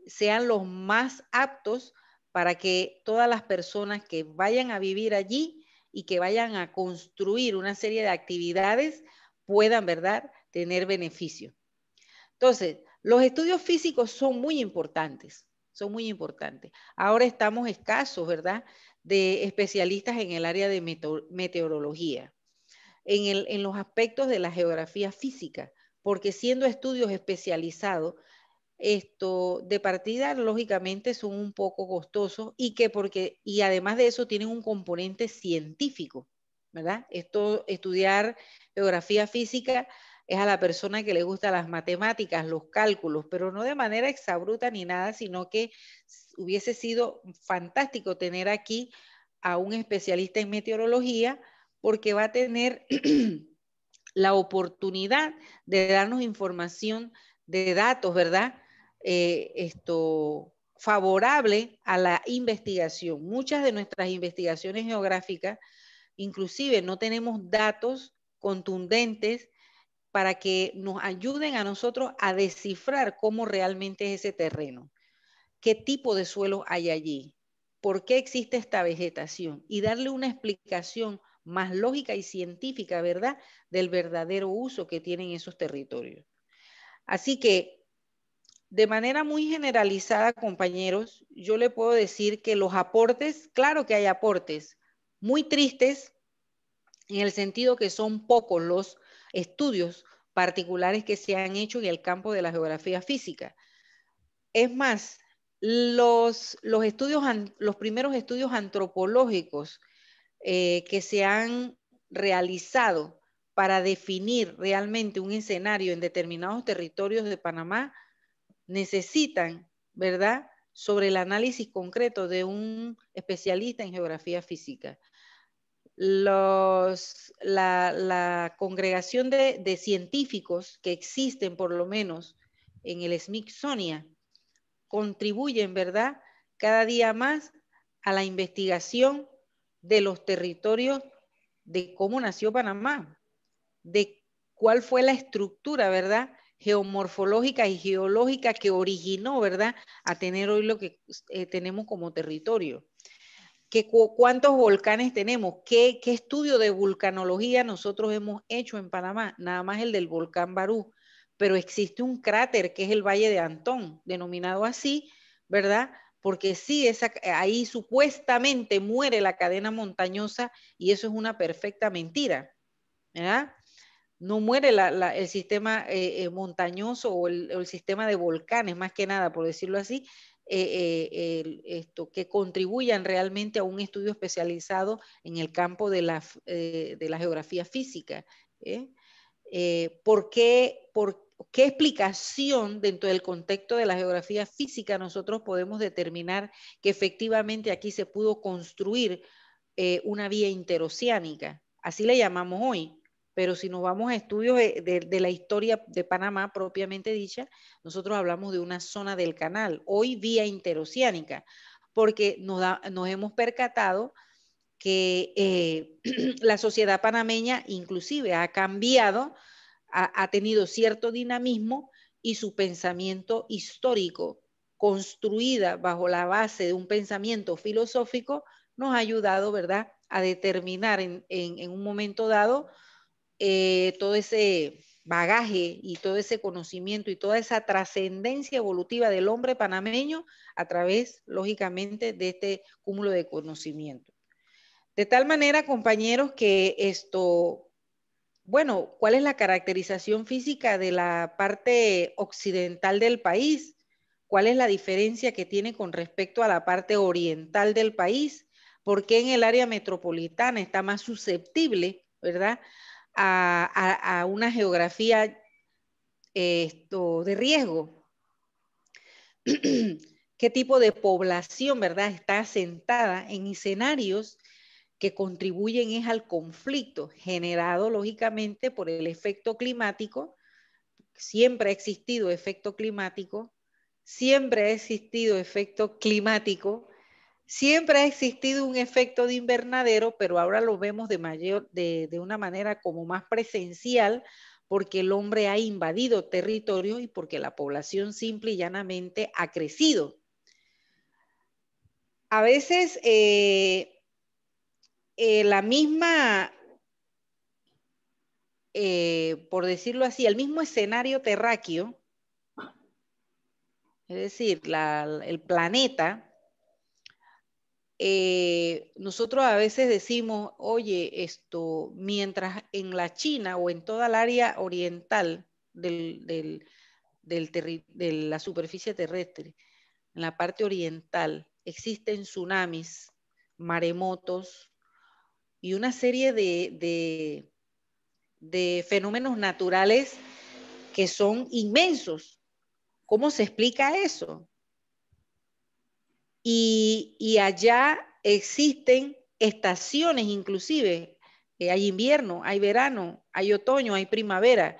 sean los más aptos para que todas las personas que vayan a vivir allí y que vayan a construir una serie de actividades puedan, ¿verdad?, tener beneficio. Entonces, los estudios físicos son muy importantes, son muy importantes. Ahora estamos escasos, de especialistas en el área de meteorología, en los aspectos de la geografía física, porque siendo estudios especializados, de partida lógicamente son un poco costosos y además de eso tienen un componente científico, ¿verdad? Estudiar geografía física es a la persona que le gusta las matemáticas, los cálculos, pero no de manera exabrupta ni nada, sino que hubiese sido fantástico tener aquí a un especialista en meteorología porque va a tener la oportunidad de darnos información de datos, ¿verdad? Favorable a la investigación. Muchas de nuestras investigaciones geográficas, inclusive no tenemos datos contundentes para que nos ayuden a nosotros a descifrar cómo realmente es ese terreno, qué tipo de suelo hay allí, por qué existe esta vegetación y darle una explicación más lógica y científica, ¿verdad?, del verdadero uso que tienen esos territorios. Así que, de manera muy generalizada, compañeros, yo le puedo decir que los aportes, claro que hay aportes muy tristes, en el sentido que son pocos los estudios particulares que se han hecho en el campo de la geografía física. Es más, los primeros estudios antropológicos que se han realizado para definir realmente un escenario en determinados territorios de Panamá necesitan, ¿verdad?, sobre el análisis concreto de un especialista en geografía física. La congregación de científicos que existen, por lo menos en el Smithsonian, contribuyen, ¿verdad?, cada día más a la investigación de los territorios, de cómo nació Panamá, de cuál fue la estructura, ¿verdad?, geomorfológica y geológica que originó, ¿verdad?, a tener hoy lo que tenemos como territorio. ¿Cuántos volcanes tenemos? ¿Qué estudio de vulcanología nosotros hemos hecho en Panamá? Nada más el del volcán Barú, pero existe un cráter que es el Valle de Antón, denominado así, ¿verdad?, porque sí, ahí supuestamente muere la cadena montañosa y eso es una perfecta mentira, ¿verdad? No muere el sistema montañoso o el sistema de volcanes, más que nada, por decirlo así, que contribuyan realmente a un estudio especializado en el campo de la geografía física. ¿Por qué explicación dentro del contexto de la geografía física nosotros podemos determinar que efectivamente aquí se pudo construir una vía interoceánica? Así le llamamos hoy. Pero si nos vamos a estudios de la historia de Panamá propiamente dicha, nosotros hablamos de una zona del canal, hoy vía interoceánica, porque nos hemos percatado que la sociedad panameña inclusive ha cambiado, ha tenido cierto dinamismo y su pensamiento histórico, construida bajo la base de un pensamiento filosófico, nos ha ayudado, ¿verdad?, a determinar en un momento dado todo ese bagaje y todo ese conocimiento y toda esa trascendencia evolutiva del hombre panameño a través, lógicamente, de este cúmulo de conocimiento. De tal manera, compañeros, que bueno, ¿cuál es la caracterización física de la parte occidental del país? ¿Cuál es la diferencia que tiene con respecto a la parte oriental del país? ¿Por qué en el área metropolitana está más susceptible, ¿verdad?, a una geografía de riesgo? ¿Qué tipo de población, ¿verdad?, está asentada en escenarios que contribuyen es al conflicto generado lógicamente por el efecto climático? Siempre ha existido efecto climático, Siempre ha existido un efecto de invernadero, pero ahora lo vemos de una manera como más presencial, porque el hombre ha invadido territorios y porque la población simple y llanamente ha crecido. A veces la misma, por decirlo así, el mismo escenario terráqueo, es decir, el planeta, nosotros a veces decimos, oye, mientras en la China o en toda el área oriental de la superficie terrestre, en la parte oriental, existen tsunamis, maremotos y una serie de fenómenos naturales que son inmensos. ¿Cómo se explica eso? Y allá existen estaciones inclusive, hay invierno, hay verano, hay otoño, hay primavera.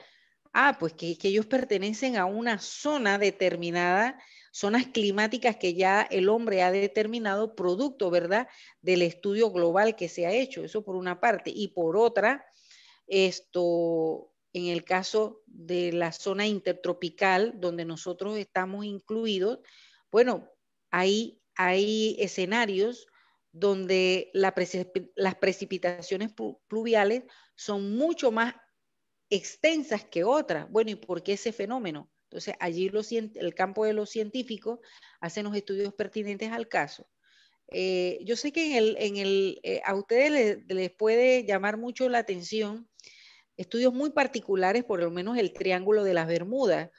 Pues que ellos pertenecen a una zona determinada, zonas climáticas que ya el hombre ha determinado producto, ¿verdad?, del estudio global que se ha hecho, eso por una parte. Y por otra, en el caso de la zona intertropical, donde nosotros estamos incluidos, bueno, hay escenarios donde las precipitaciones pluviales son mucho más extensas que otras. Bueno, ¿y por qué ese fenómeno? Entonces, allí el campo de los científicos hacen los estudios pertinentes al caso. Yo sé que a ustedes les puede llamar mucho la atención estudios muy particulares, por lo menos el Triángulo de las Bermudas,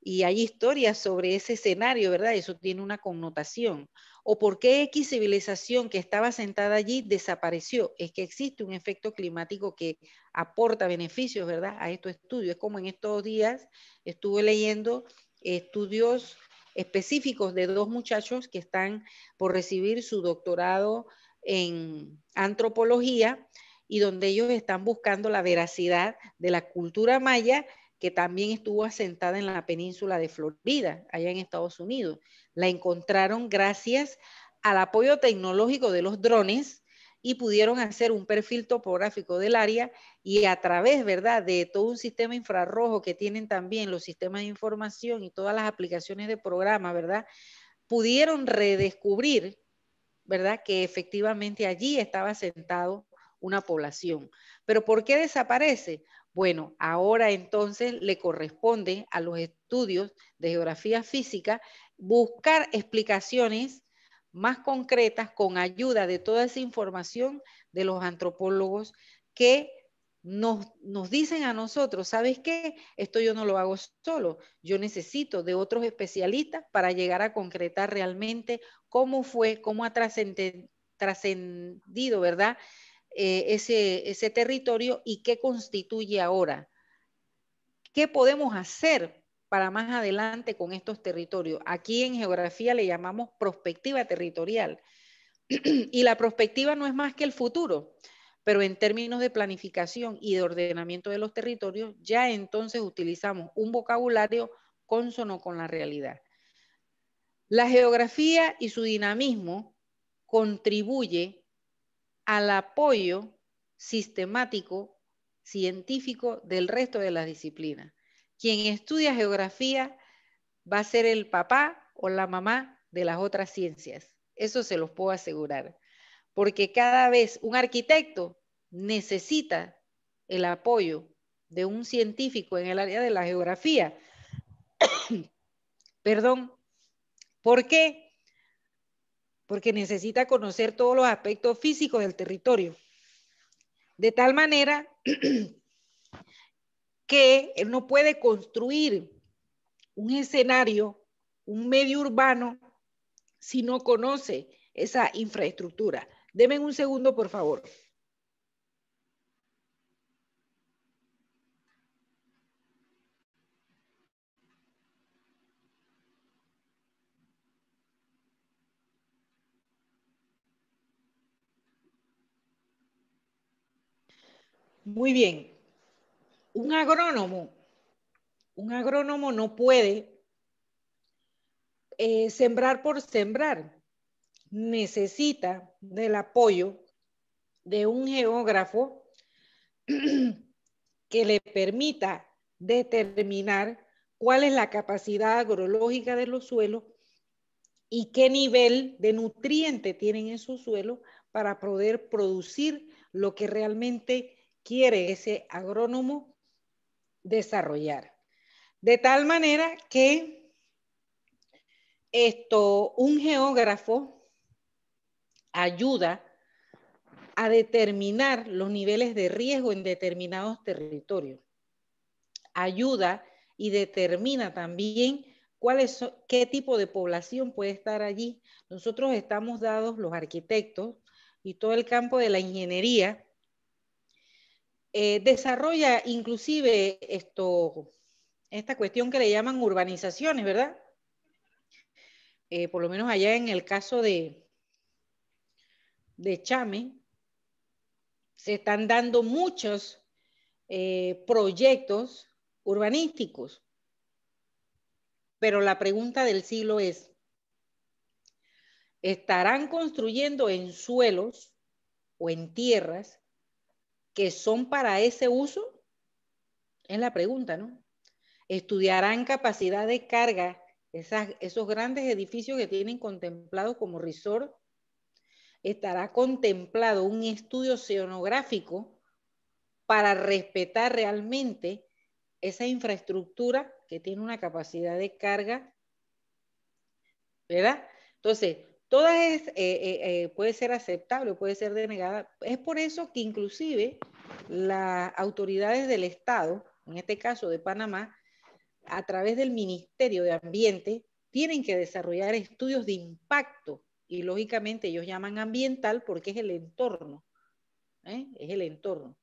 y hay historias sobre ese escenario, ¿verdad? Eso tiene una connotación. ¿O por qué X civilización que estaba sentada allí desapareció? Es que existe un efecto climático que aporta beneficios, ¿verdad?, a estos estudios. Es como en estos días estuve leyendo estudios específicos de 2 muchachos que están por recibir su doctorado en antropología y donde ellos están buscando la veracidad de la cultura maya que también estuvo asentada en la península de Florida, allá en Estados Unidos. La encontraron gracias al apoyo tecnológico de los drones y pudieron hacer un perfil topográfico del área y a través, ¿verdad?, de todo un sistema infrarrojo que tienen también los sistemas de información y todas las aplicaciones de programa, ¿verdad?, pudieron redescubrir, ¿verdad?, que efectivamente allí estaba asentado una población. ¿Pero por qué desaparece? Bueno, ahora entonces le corresponde a los estudios de geografía física buscar explicaciones más concretas con ayuda de toda esa información de los antropólogos que nos dicen a nosotros, ¿sabes qué? Esto yo no lo hago solo, yo necesito de otros especialistas para llegar a concretar realmente cómo fue, cómo ha trascendido, ¿verdad?, ese territorio y qué constituye ahora. ¿Qué podemos hacer para más adelante con estos territorios? Aquí en geografía le llamamos prospectiva territorial. Y la prospectiva no es más que el futuro, pero en términos de planificación y de ordenamiento de los territorios, ya entonces utilizamos un vocabulario cónsono con la realidad. La geografía y su dinamismo contribuye al apoyo sistemático, científico del resto de las disciplinas. Quien estudia geografía va a ser el papá o la mamá de las otras ciencias. Eso se los puedo asegurar. Porque cada vez un arquitecto necesita el apoyo de un científico en el área de la geografía. Perdón. ¿Por qué? Porque necesita conocer todos los aspectos físicos del territorio. De tal manera que él no puede construir un escenario, un medio urbano, si no conoce esa infraestructura. Deme un segundo, por favor. Muy bien. Un agrónomo no puede sembrar por sembrar. necesita del apoyo de un geógrafo que le permita determinar cuál es la capacidad agrológica de los suelos y qué nivel de nutriente tienen esos suelos para poder producir lo que realmente quiere ese agrónomo desarrollar. De tal manera que un geógrafo ayuda a determinar los niveles de riesgo en determinados territorios. Ayuda y determina también qué tipo de población puede estar allí. Nosotros estamos dados, los arquitectos y todo el campo de la ingeniería, desarrolla inclusive esta cuestión que le llaman urbanizaciones, ¿verdad? Por lo menos allá en el caso de Chame, se están dando muchos proyectos urbanísticos. Pero la pregunta del siglo es, ¿estarán construyendo en suelos o en tierras que son para ese uso? Es la pregunta, ¿no? ¿Estudiarán capacidad de carga esos grandes edificios que tienen contemplados como resort? ¿Estará contemplado un estudio oceanográfico para respetar realmente esa infraestructura que tiene una capacidad de carga? ¿Verdad? Entonces, todas puede ser aceptable o puede ser denegada. Es por eso que inclusive las autoridades del Estado, en este caso de Panamá, a través del Ministerio de Ambiente, tienen que desarrollar estudios de impacto y lógicamente ellos llaman ambiental porque es el entorno, es el entorno.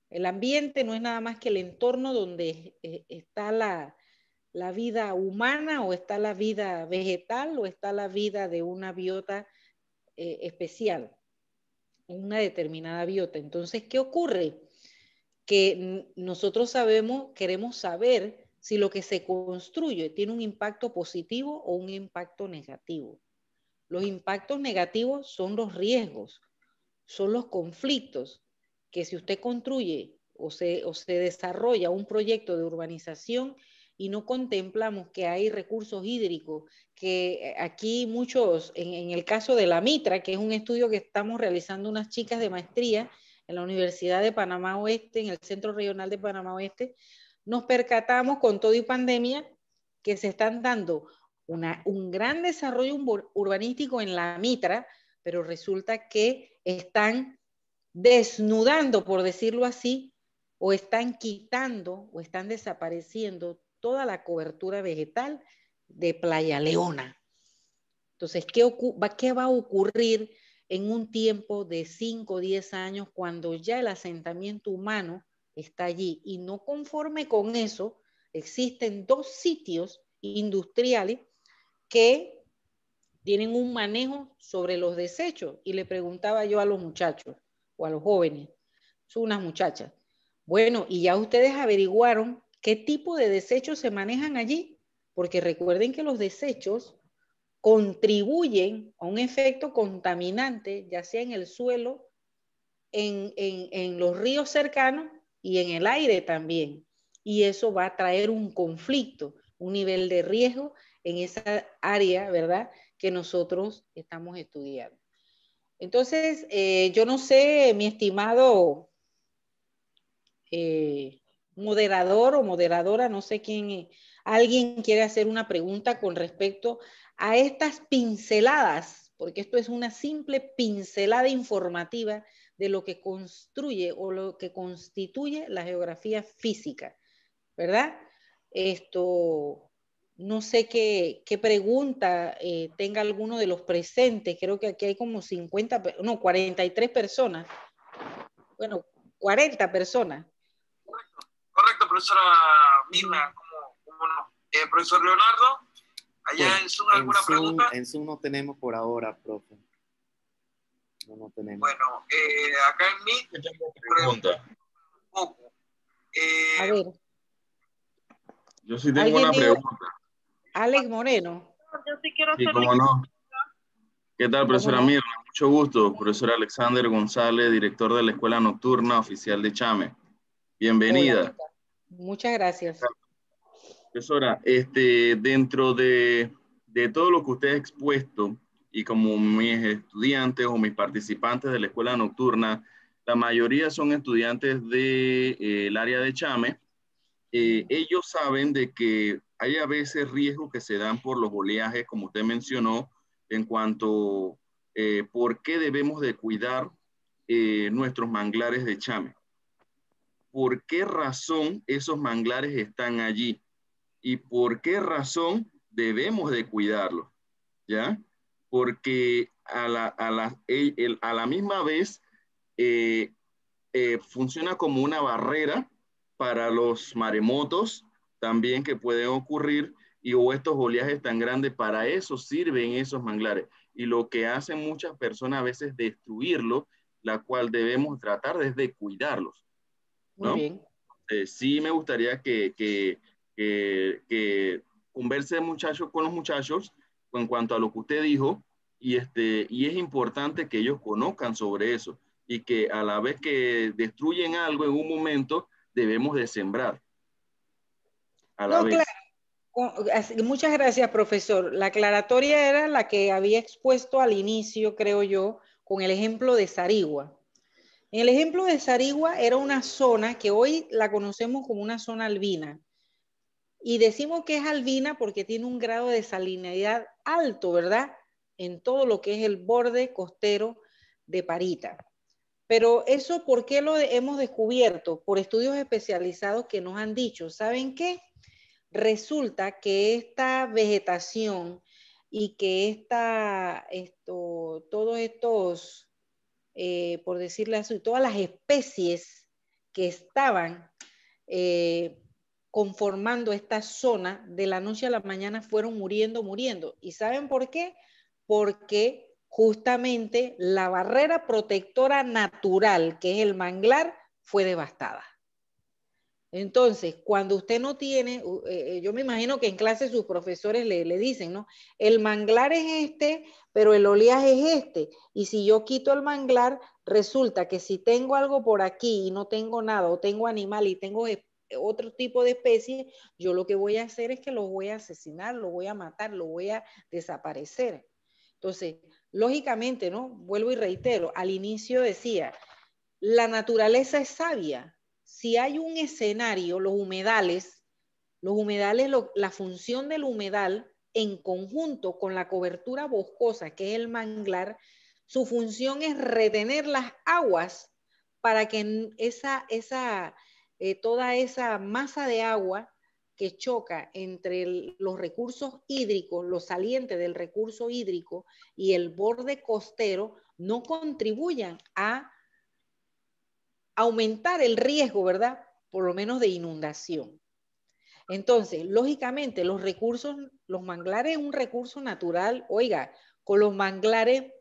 El ambiente no es nada más que el entorno donde está la vida humana o está la vida vegetal o está la vida de una biota especial, una determinada biota. Entonces, ¿qué ocurre? Que nosotros queremos saber si lo que se construye tiene un impacto positivo o un impacto negativo. Los impactos negativos son los riesgos, son los conflictos, que si usted construye o se desarrolla un proyecto de urbanización y no contemplamos que hay recursos hídricos, que aquí muchos, en el caso de la Mitra, que es un estudio que estamos realizando unas chicas de maestría en la Universidad de Panamá Oeste, en el Centro Regional de Panamá Oeste, nos percatamos con todo y pandemia que se están dando un gran desarrollo urbanístico en la Mitra, pero resulta que están desnudando, por decirlo así, o están quitando o están desapareciendo toda la cobertura vegetal de Playa Leona. Entonces, ¿qué va a ocurrir en un tiempo de 5 o 10 años cuando ya el asentamiento humano está allí? Y no conforme con eso, existen 2 sitios industriales que tienen un manejo sobre los desechos. Y le preguntaba yo a los muchachos o a los jóvenes, son unas muchachas, bueno, y ya ustedes averiguaron qué tipo de desechos se manejan allí, porque recuerden que los desechos contribuyen a un efecto contaminante, ya sea en el suelo, en los ríos cercanos y en el aire también. Y eso va a traer un conflicto, un nivel de riesgo en esa área, ¿verdad?, que nosotros estamos estudiando. Entonces, yo no sé, mi estimado moderador o moderadora, no sé quién, alguien quiere hacer una pregunta con respecto a estas pinceladas, porque esto es una simple pincelada informativa de lo que construye o lo que constituye la geografía física, ¿verdad? No sé qué pregunta tenga alguno de los presentes. Creo que aquí hay como 43 personas. Bueno, 40 personas. Correcto, profesora Mirna, ¿cómo no? Profesor Leonardo, allá Bueno, en Zoom, ¿alguna pregunta? En Zoom no tenemos por ahora, profe. No tenemos. Bueno, acá en mí tengo pregunta. Poco. A ver. Yo sí tengo una pregunta. Alex Moreno. Yo sí quiero Sí, hacer cómo no. ¿Qué tal, profesora no? Mirna? Mucho gusto. Profesor Alexander González, director de la Escuela Nocturna Oficial de Chame. Hola, Bienvenida. muchas gracias. Profesora, dentro de todo lo que usted ha expuesto y como mis estudiantes o mis participantes de la Escuela Nocturna, la mayoría son estudiantes del área de Chame. Ellos saben de que hay a veces riesgos que se dan por los oleajes, como usted mencionó, en cuanto por qué debemos de cuidar nuestros manglares de Chame. ¿Por qué razón esos manglares están allí? ¿Y por qué razón debemos de cuidarlos? ¿Ya? Porque a la misma vez funciona como una barrera para los maremotos también que pueden ocurrir o estos oleajes tan grandes, para eso sirven esos manglares. Y lo que hacen muchas personas a veces es destruirlos, la cual debemos tratar de cuidarlos, Muy ¿no? bien. Sí me gustaría que converse con los muchachos en cuanto a lo que usted dijo y es importante que ellos conozcan sobre eso y que a la vez que destruyen algo en un momento debemos de sembrar a la No, vez. muchas gracias, profesor. La aclaratoria era la que había expuesto al inicio, creo yo, con el ejemplo de Sarigua. En el ejemplo de Sarigua era una zona que hoy la conocemos como una zona albina. Y decimos que es albina porque tiene un grado de salinidad alto, ¿verdad? En todo lo que es el borde costero de Parita. Pero eso, ¿por qué lo hemos descubierto? Por estudios especializados que nos han dicho, ¿saben qué? Resulta que esta vegetación y que todos estos, por decirlo así, todas las especies que estaban conformando esta zona, de la noche a la mañana fueron muriendo. ¿Y saben por qué? Porque justamente la barrera protectora natural, que es el manglar, fue devastada. Entonces, cuando usted no tiene, yo me imagino que en clase sus profesores le dicen, ¿no? El manglar es este, pero el oleaje es este. Y si yo quito el manglar, resulta que si tengo algo por aquí y no tengo nada, o tengo animal y tengo otro tipo de especie, yo lo que voy a hacer es que los voy a asesinar, los voy a matar, los voy a desaparecer. Entonces, lógicamente, ¿no? Vuelvo y reitero, al inicio decía, la naturaleza es sabia. Si hay un escenario, los humedales, la función del humedal en conjunto con la cobertura boscosa, que es el manglar, su función es retener las aguas para que toda esa masa de agua que choca entre los recursos hídricos, los salientes del recurso hídrico y el borde costero, no contribuyan a aumentar el riesgo, ¿verdad? Por lo menos de inundación. Entonces, lógicamente, los manglares es un recurso natural. Oiga, con los manglares,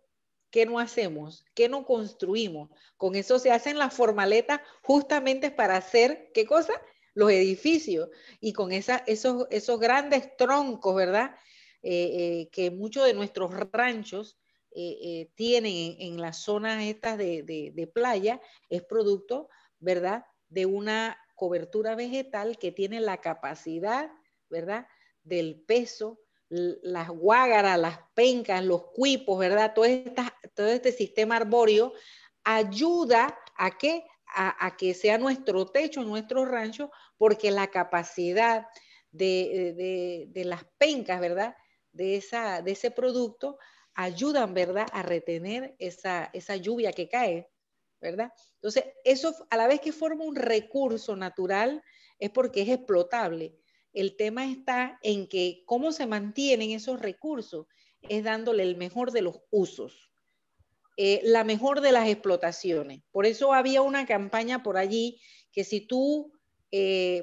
¿qué no hacemos? ¿Qué no construimos? Con eso se hacen las formaletas justamente para hacer, ¿qué cosa? Los edificios. Y con esos grandes troncos, ¿verdad? Que muchos de nuestros ranchos tienen en las zonas estas de playa, es producto, ¿verdad? De una cobertura vegetal que tiene la capacidad, ¿verdad? Del peso, las guágaras, las pencas, los cuipos, ¿verdad? Todo este sistema arbóreo ayuda a que sea nuestro techo, nuestro rancho, porque la capacidad de las pencas, ¿verdad? De ese producto ayudan, ¿verdad? A retener esa lluvia que cae, ¿verdad? Entonces, eso a la vez que forma un recurso natural, es porque es explotable. El tema está en que cómo se mantienen esos recursos, es dándole el mejor de los usos, la mejor de las explotaciones. Por eso había una campaña por allí que si tú,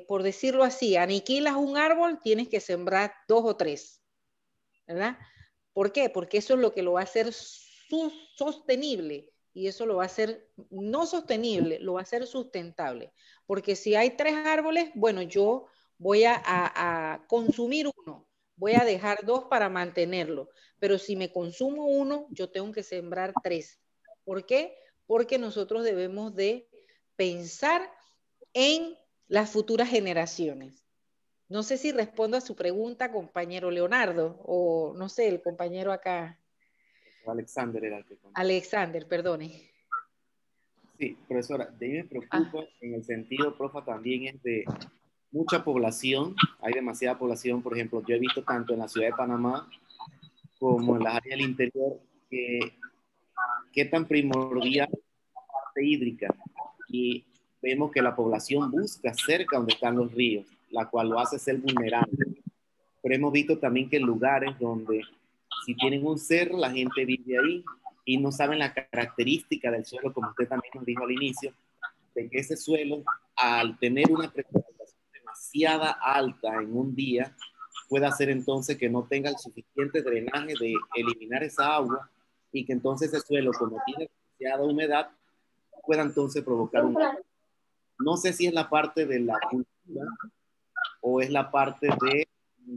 por decirlo así, aniquilas un árbol, tienes que sembrar 2 o 3, ¿verdad? ¿Por qué? Porque eso es lo que lo va a hacer sostenible. Y eso lo va a hacer no sostenible, lo va a hacer sustentable. Porque si hay 3 árboles, bueno, yo voy a consumir 1, voy a dejar 2 para mantenerlo. Pero si me consumo 1, yo tengo que sembrar 3. ¿Por qué? Porque nosotros debemos de pensar en las futuras generaciones. No sé si respondo a su pregunta, compañero Leonardo, o no sé, el compañero acá. Alexander era el que contó. Alexander, perdone. Sí, profesora, de ahí me preocupa en el sentido, profa, también es de mucha población, hay demasiada población, por ejemplo, yo he visto tanto en la ciudad de Panamá como en las áreas del interior que tan primordial es la parte hídrica, y vemos que la población busca cerca donde están los ríos, la cual lo hace ser vulnerable. Pero hemos visto también que en lugares donde si tienen un cerro, la gente vive ahí y no saben la característica del suelo, como usted también nos dijo al inicio, de que ese suelo, al tener una precipitación demasiada alta en un día, puede hacer entonces que no tenga el suficiente drenaje de eliminar esa agua, y que entonces ese suelo, como tiene demasiada humedad, pueda entonces provocar un... No sé si es la parte de la cultura o es la parte de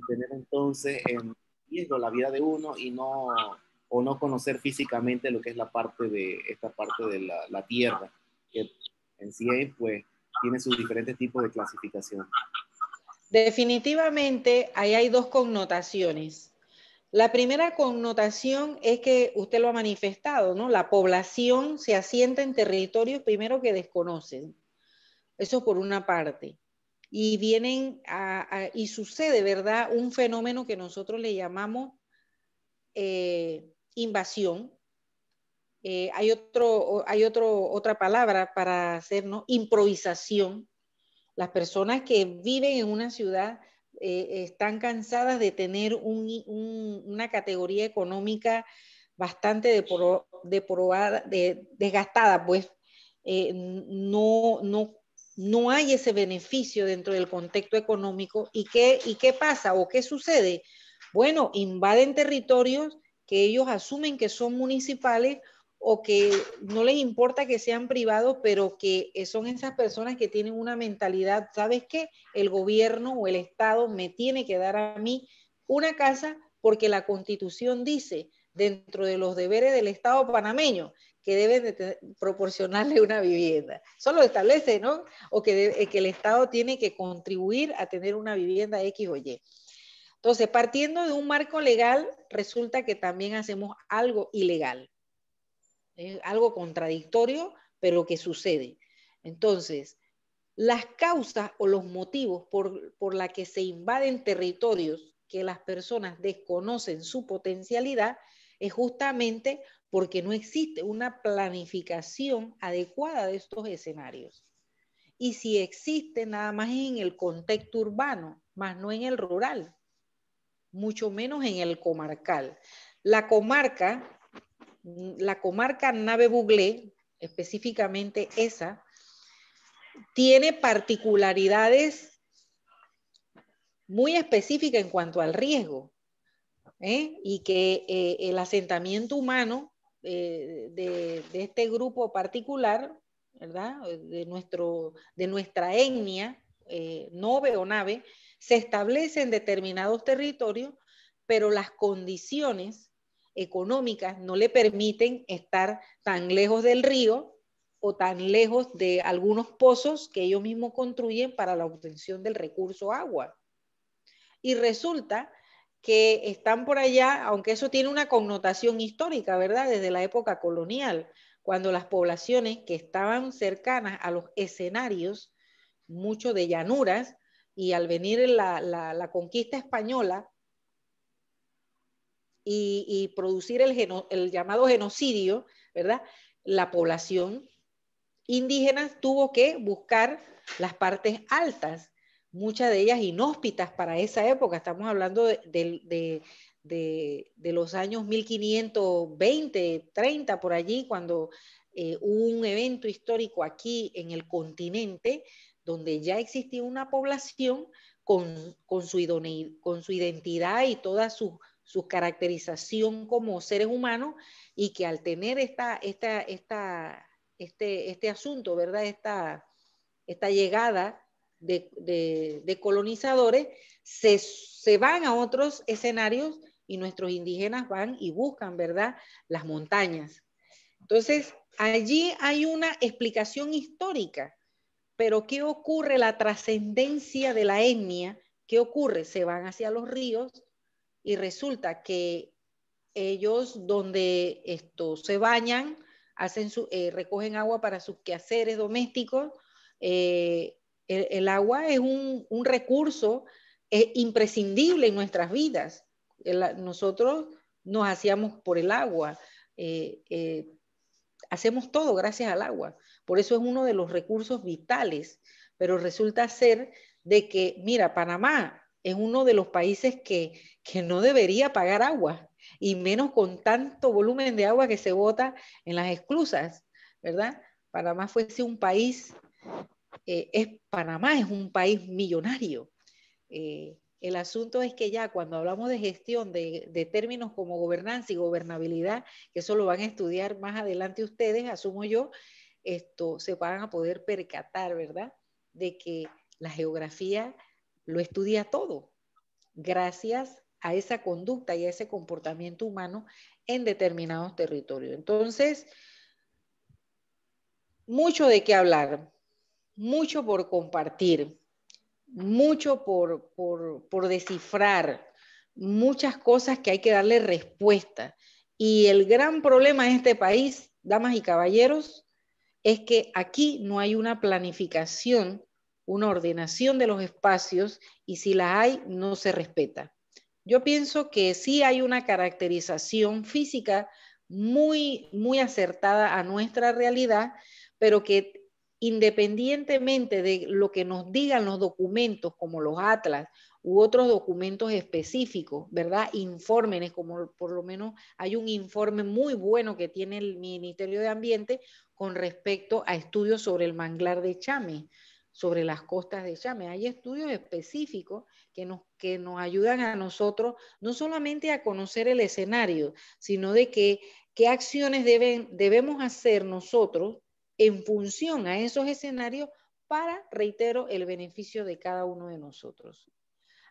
tener entonces en riesgo la vida de uno y no, o no conocer físicamente lo que es la parte de esta parte de la tierra, que en sí pues tiene sus diferentes tipos de clasificación. Definitivamente ahí hay 2 connotaciones. La primera connotación es que usted lo ha manifestado, ¿no? La población se asienta en territorios primero que desconocen. Eso por una parte. Y vienen y sucede, ¿verdad? Un fenómeno que nosotros le llamamos invasión. Hay otra palabra para hacer, ¿no? Improvisación. Las personas que viven en una ciudad están cansadas de tener una categoría económica bastante desgastada, pues no hay ese beneficio dentro del contexto económico. ¿Y qué pasa o qué sucede? Bueno, invaden territorios que ellos asumen que son municipales o que no les importa que sean privados, pero que son esas personas que tienen una mentalidad, ¿sabes qué? El gobierno o el Estado me tiene que dar a mí una casa porque la Constitución dice, dentro de los deberes del Estado panameño, que debe de proporcionarle una vivienda. Solo establece, ¿no? O que el Estado tiene que contribuir a tener una vivienda X o Y. Entonces, partiendo de un marco legal, resulta que también hacemos algo ilegal. Es algo contradictorio, pero que sucede. Entonces, las causas o los motivos por la que se invaden territorios que las personas desconocen su potencialidad es justamente porque no existe una planificación adecuada de estos escenarios. Y si existe, nada más en el contexto urbano, más no en el rural, mucho menos en el comarcal. La comarca Nave Buglé, específicamente esa, tiene particularidades muy específicas en cuanto al riesgo, y que el asentamiento humano de este grupo particular, ¿verdad? De nuestra etnia, Nove o Nave, se establece en determinados territorios, pero las condiciones económicas no le permiten estar tan lejos del río o tan lejos de algunos pozos que ellos mismos construyen para la obtención del recurso agua. Y resulta que están por allá, aunque eso tiene una connotación histórica, ¿verdad? Desde la época colonial, cuando las poblaciones que estaban cercanas a los escenarios, mucho de llanuras, y al venir la conquista española y producir el llamado genocidio, ¿verdad? La población indígena tuvo que buscar las partes altas, muchas de ellas inhóspitas para esa época. Estamos hablando de los años 1520, 30, por allí, cuando hubo un evento histórico aquí en el continente, donde ya existía una población con su identidad y toda su caracterización como seres humanos, y que al tener este asunto, ¿verdad? Esta llegada de colonizadores, se van a otros escenarios y nuestros indígenas van y buscan, ¿verdad?, las montañas. Entonces, allí hay una explicación histórica, pero ¿qué ocurre? La trascendencia de la etnia, ¿qué ocurre? Se van hacia los ríos y resulta que ellos donde se bañan, recogen agua para sus quehaceres domésticos. El agua es un recurso imprescindible en nuestras vidas. Nosotros nos hacíamos por el agua, hacemos todo gracias al agua. Por eso es uno de los recursos vitales, pero resulta ser de que, mira, Panamá es uno de los países que no debería pagar agua, y menos con tanto volumen de agua que se bota en las esclusas, ¿verdad? Panamá fuese un país, Panamá es un país millonario. El asunto es que ya cuando hablamos de gestión de términos como gobernanza y gobernabilidad, que eso lo van a estudiar más adelante ustedes, asumo yo, se van a poder percatar, ¿verdad?, de que la geografía lo estudia todo, gracias a esa conducta y a ese comportamiento humano en determinados territorios. Entonces, mucho de qué hablar, mucho por compartir, mucho por descifrar, muchas cosas que hay que darle respuesta. Y el gran problema en este país, damas y caballeros, es que aquí no hay una planificación, una ordenación de los espacios, y si la hay, no se respeta. Yo pienso que sí hay una caracterización física muy, muy acertada a nuestra realidad, pero que independientemente de lo que nos digan los documentos, como los atlas u otros documentos específicos, ¿verdad?, informes, como por lo menos hay un informe muy bueno que tiene el Ministerio de Ambiente con respecto a estudios sobre el manglar de Chame, sobre las costas de Chame. Hay estudios específicos que nos ayudan a nosotros no solamente a conocer el escenario, sino de qué acciones debemos hacer nosotros en función a esos escenarios para, reitero, el beneficio de cada uno de nosotros.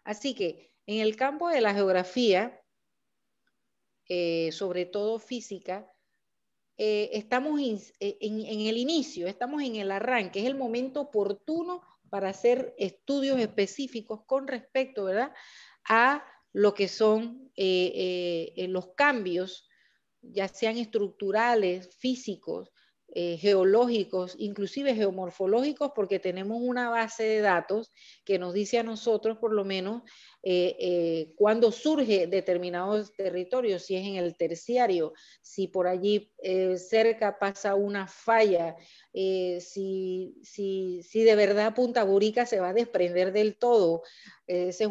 Así que en el campo de la geografía, sobre todo física, estamos en el inicio, estamos en el arranque, es el momento oportuno para hacer estudios específicos con respecto, ¿verdad?, a lo que son los cambios, ya sean estructurales, físicos, geológicos, inclusive geomorfológicos, porque tenemos una base de datos que nos dice a nosotros, por lo menos, cuando surge determinados territorios, si es en el terciario, si por allí cerca pasa una falla, si de verdad Punta Burica se va a desprender del todo. Esa es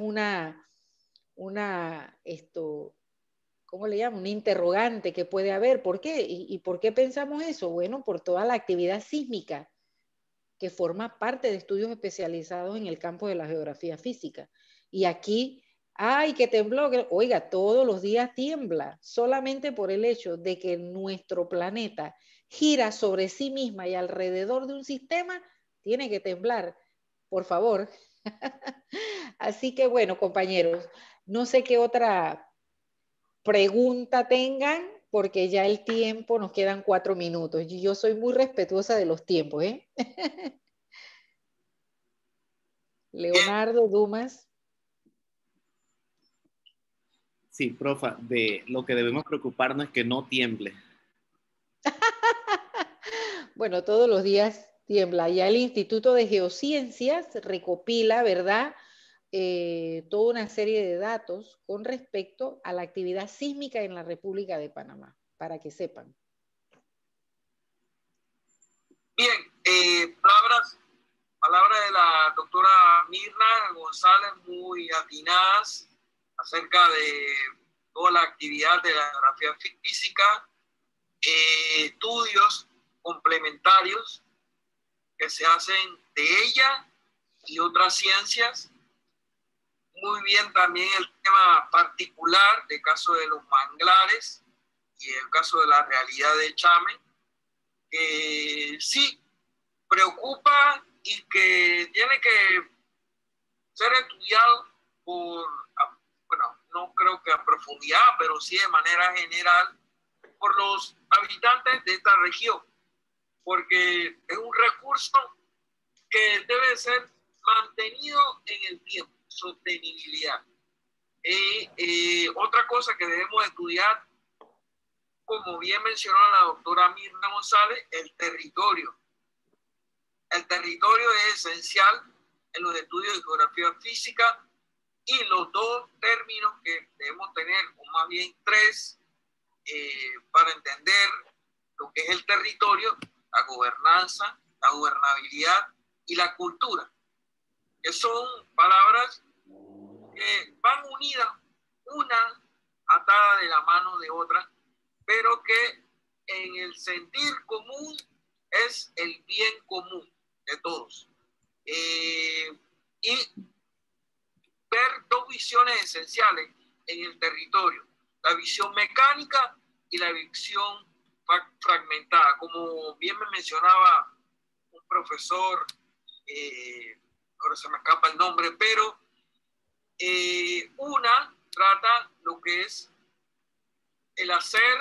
¿cómo le llaman? Un interrogante que puede haber. ¿Por qué? ¿Y por qué pensamos eso? Bueno, por toda la actividad sísmica que forma parte de estudios especializados en el campo de la geografía física. Y aquí, ¡ay, que tembló! Oiga, todos los días tiembla, solamente por el hecho de que nuestro planeta gira sobre sí misma y alrededor de un sistema, tiene que temblar. Por favor. Así que bueno, compañeros, no sé qué otra pregunta tengan, porque ya el tiempo, nos quedan 4 minutos. Y yo soy muy respetuosa de los tiempos, ¿eh? Leonardo, Dumas. Sí, profa, de lo que debemos preocuparnos es que no tiemble. Bueno, todos los días tiembla. Ya el Instituto de Geociencias recopila, ¿verdad?, toda una serie de datos con respecto a la actividad sísmica en la República de Panamá, para que sepan. Bien, palabras de la doctora Mirna González muy atinadas acerca de toda la actividad de la geografía física, estudios complementarios que se hacen de ella y otras ciencias. Muy bien también el tema particular del caso de los manglares y el caso de la realidad de Chame, que sí preocupa y que tiene que ser estudiado bueno, no creo que a profundidad, pero sí de manera general, por los habitantes de esta región, porque es un recurso que debe ser mantenido en el tiempo, sostenibilidad. Otra cosa que debemos estudiar, como bien mencionó la doctora Mirna González, el territorio. El territorio es esencial en los estudios de geografía física, y los dos términos que debemos tener, o más bien tres, para entender lo que es el territorio: la gobernanza, la gobernabilidad y la cultura, que son palabras que van unidas, una atada de la mano de otra, pero que en el sentir común es el bien común de todos. Y ver dos visiones esenciales en el territorio: la visión mecánica y la visión fragmentada. Como bien me mencionaba un profesor, ahora se me escapa el nombre, pero una trata lo que es el hacer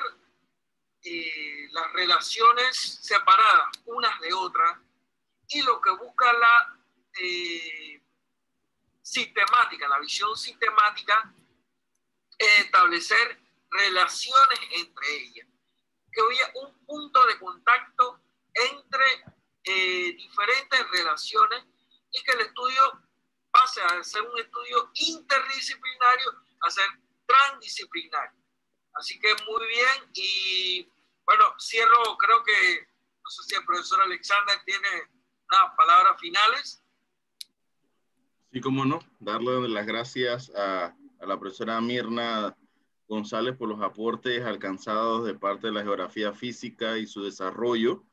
las relaciones separadas unas de otras, y lo que busca la sistemática, la visión sistemática, es establecer relaciones entre ellas, que haya un punto de contacto entre diferentes relaciones, y que el estudio pase a ser un estudio interdisciplinario a ser transdisciplinario. Así que muy bien, y bueno, cierro, creo que, no sé si el profesor Alexander tiene unas palabras finales. Sí, cómo no, darle las gracias a la profesora Mirna González por los aportes alcanzados de parte de la geografía física y su desarrollo.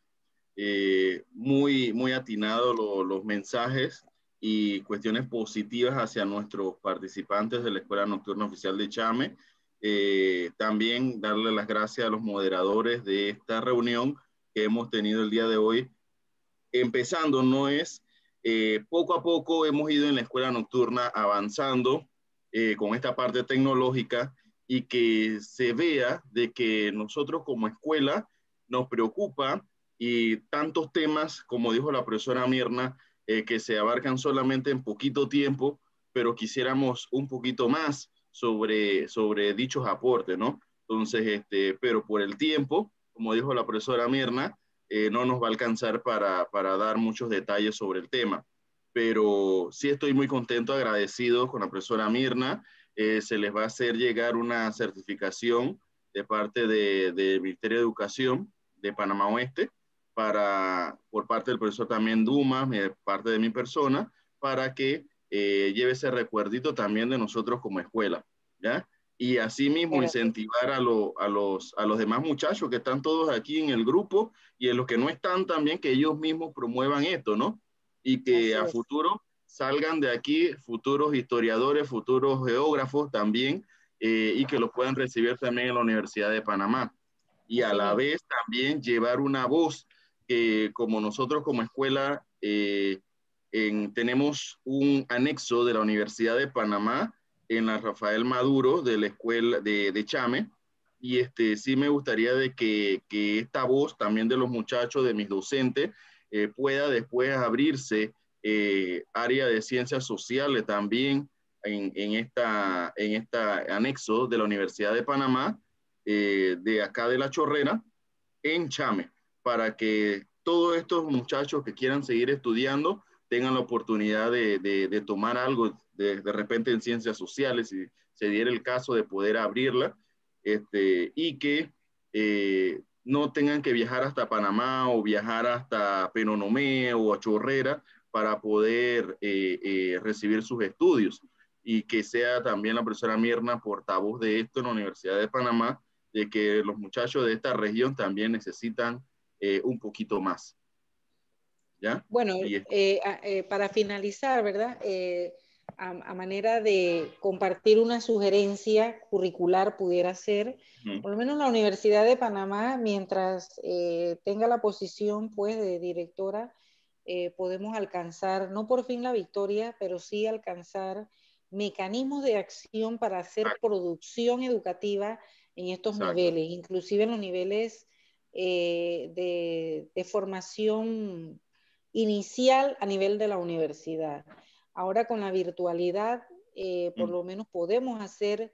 Muy atinados los mensajes y cuestiones positivas hacia nuestros participantes de la Escuela Nocturna Oficial de Chame. También darle las gracias a los moderadores de esta reunión que hemos tenido el día de hoy. Empezando, poco a poco hemos ido en la Escuela Nocturna avanzando con esta parte tecnológica, y que se vea de que nosotros como escuela nos preocupa, y tantos temas, como dijo la profesora Mirna, que se abarcan solamente en poquito tiempo, pero quisiéramos un poquito más sobre dichos aportes, ¿no? Entonces, pero por el tiempo, como dijo la profesora Mirna, no nos va a alcanzar para dar muchos detalles sobre el tema. Pero sí estoy muy contento, agradecido con la profesora Mirna. Se les va a hacer llegar una certificación de parte del Ministerio de Educación de Panamá Oeste, por parte del profesor también Dumas, parte de mi persona, para que lleve ese recuerdito también de nosotros como escuela, ¿ya? Y asimismo incentivar a los demás muchachos que están todos aquí en el grupo, y en los que no están también, que ellos mismos promuevan esto, ¿no? Y que a futuro salgan de aquí futuros historiadores, futuros geógrafos también, y que los puedan recibir también en la Universidad de Panamá. Y a la vez también llevar una voz, como nosotros como escuela tenemos un anexo de la Universidad de Panamá en la Rafael Maduro de la escuela de Chame, y sí me gustaría de que esta voz también de los muchachos, de mis docentes, pueda después abrirse área de ciencias sociales también en esta anexo de la Universidad de Panamá, de acá de La Chorrera, en Chame, para que todos estos muchachos que quieran seguir estudiando tengan la oportunidad de tomar algo de repente en ciencias sociales, si se diera el caso de poder abrirla, y que no tengan que viajar hasta Panamá o viajar hasta Penonomé o a Chorrera para poder recibir sus estudios, y que sea también la profesora Mirna portavoz de esto en la Universidad de Panamá, de que los muchachos de esta región también necesitan un poquito más. ¿Ya? Bueno, para finalizar, ¿verdad? A manera de compartir una sugerencia curricular pudiera ser, por lo menos la Universidad de Panamá, mientras tenga la posición pues de directora, podemos alcanzar, no por fin la victoria, pero sí alcanzar mecanismos de acción para hacer producción educativa en estos niveles, inclusive en los niveles de formación inicial a nivel de la universidad. Ahora con la virtualidad, por lo menos podemos hacer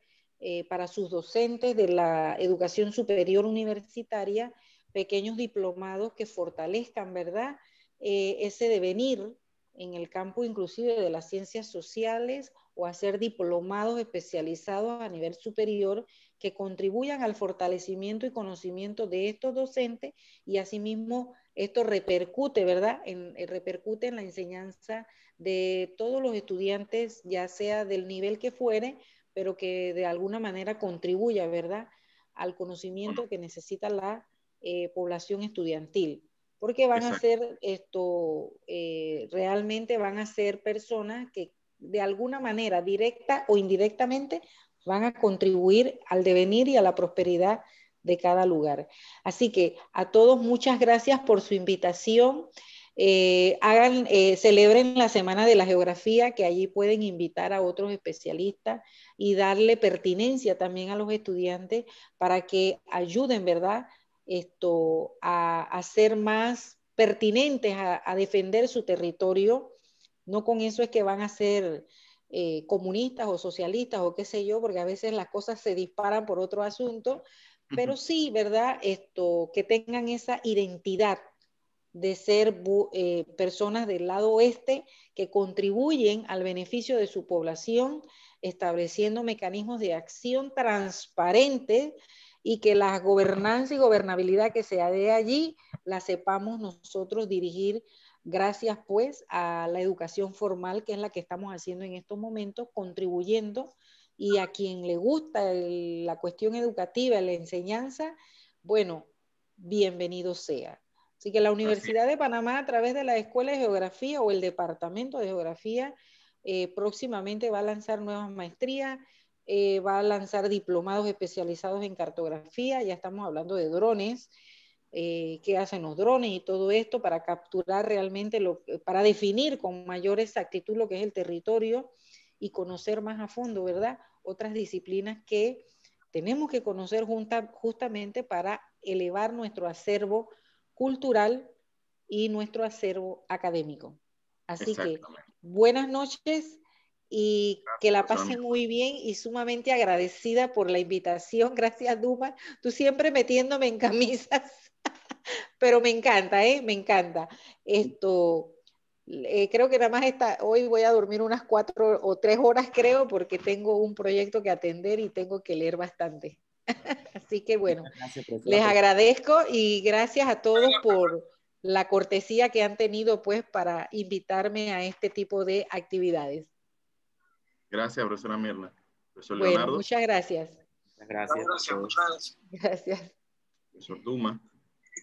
para sus docentes de la educación superior universitaria pequeños diplomados que fortalezcan, ¿verdad?, ese devenir en el campo inclusive de las ciencias sociales, o hacer diplomados especializados a nivel superior que contribuyan al fortalecimiento y conocimiento de estos docentes, y asimismo esto repercute, ¿verdad?, repercute en la enseñanza de todos los estudiantes, ya sea del nivel que fuere, pero que de alguna manera contribuya, ¿verdad?, al conocimiento que necesita la población estudiantil. Porque van a ser realmente van a ser personas que de alguna manera, directa o indirectamente, van a contribuir al devenir y a la prosperidad de cada lugar. Así que a todos muchas gracias por su invitación. Celebren la Semana de la Geografía, que allí pueden invitar a otros especialistas y darle pertinencia también a los estudiantes para que ayuden, ¿verdad?, a ser más pertinentes a defender su territorio. No con eso es que van a ser comunistas o socialistas o qué sé yo, porque a veces las cosas se disparan por otro asunto, pero sí, ¿verdad?, que tengan esa identidad de ser personas del lado oeste que contribuyen al beneficio de su población, estableciendo mecanismos de acción transparentes, y que la gobernanza y gobernabilidad que se dé allí la sepamos nosotros dirigir gracias pues a la educación formal, que es la que estamos haciendo en estos momentos, contribuyendo, y a quien le gusta la cuestión educativa, la enseñanza, bueno, bienvenido sea. Así que la Universidad de Panamá, a través de la Escuela de Geografía o el Departamento de Geografía, próximamente va a lanzar nuevas maestrías, va a lanzar diplomados especializados en cartografía. Ya estamos hablando de drones, qué hacen los drones y todo esto para capturar realmente, para definir con mayor exactitud lo que es el territorio y conocer más a fondo, ¿verdad?, otras disciplinas que tenemos que conocer justamente para elevar nuestro acervo cultural y nuestro acervo académico. Así que buenas noches y que la pasen muy bien, y sumamente agradecida por la invitación. Gracias, Duma. Tú siempre metiéndome en camisas, pero me encanta, me encanta. Creo que nada más hoy voy a dormir unas 4 o 3 horas, creo, porque tengo un proyecto que atender y tengo que leer bastante. Así que bueno, les agradezco y gracias a todos por la cortesía que han tenido pues para invitarme a este tipo de actividades. Gracias, profesora Mirna. Profesor bueno, Leonardo. Muchas gracias. Gracias. Gracias. Profesor Duma.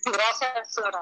Gracias, profesora.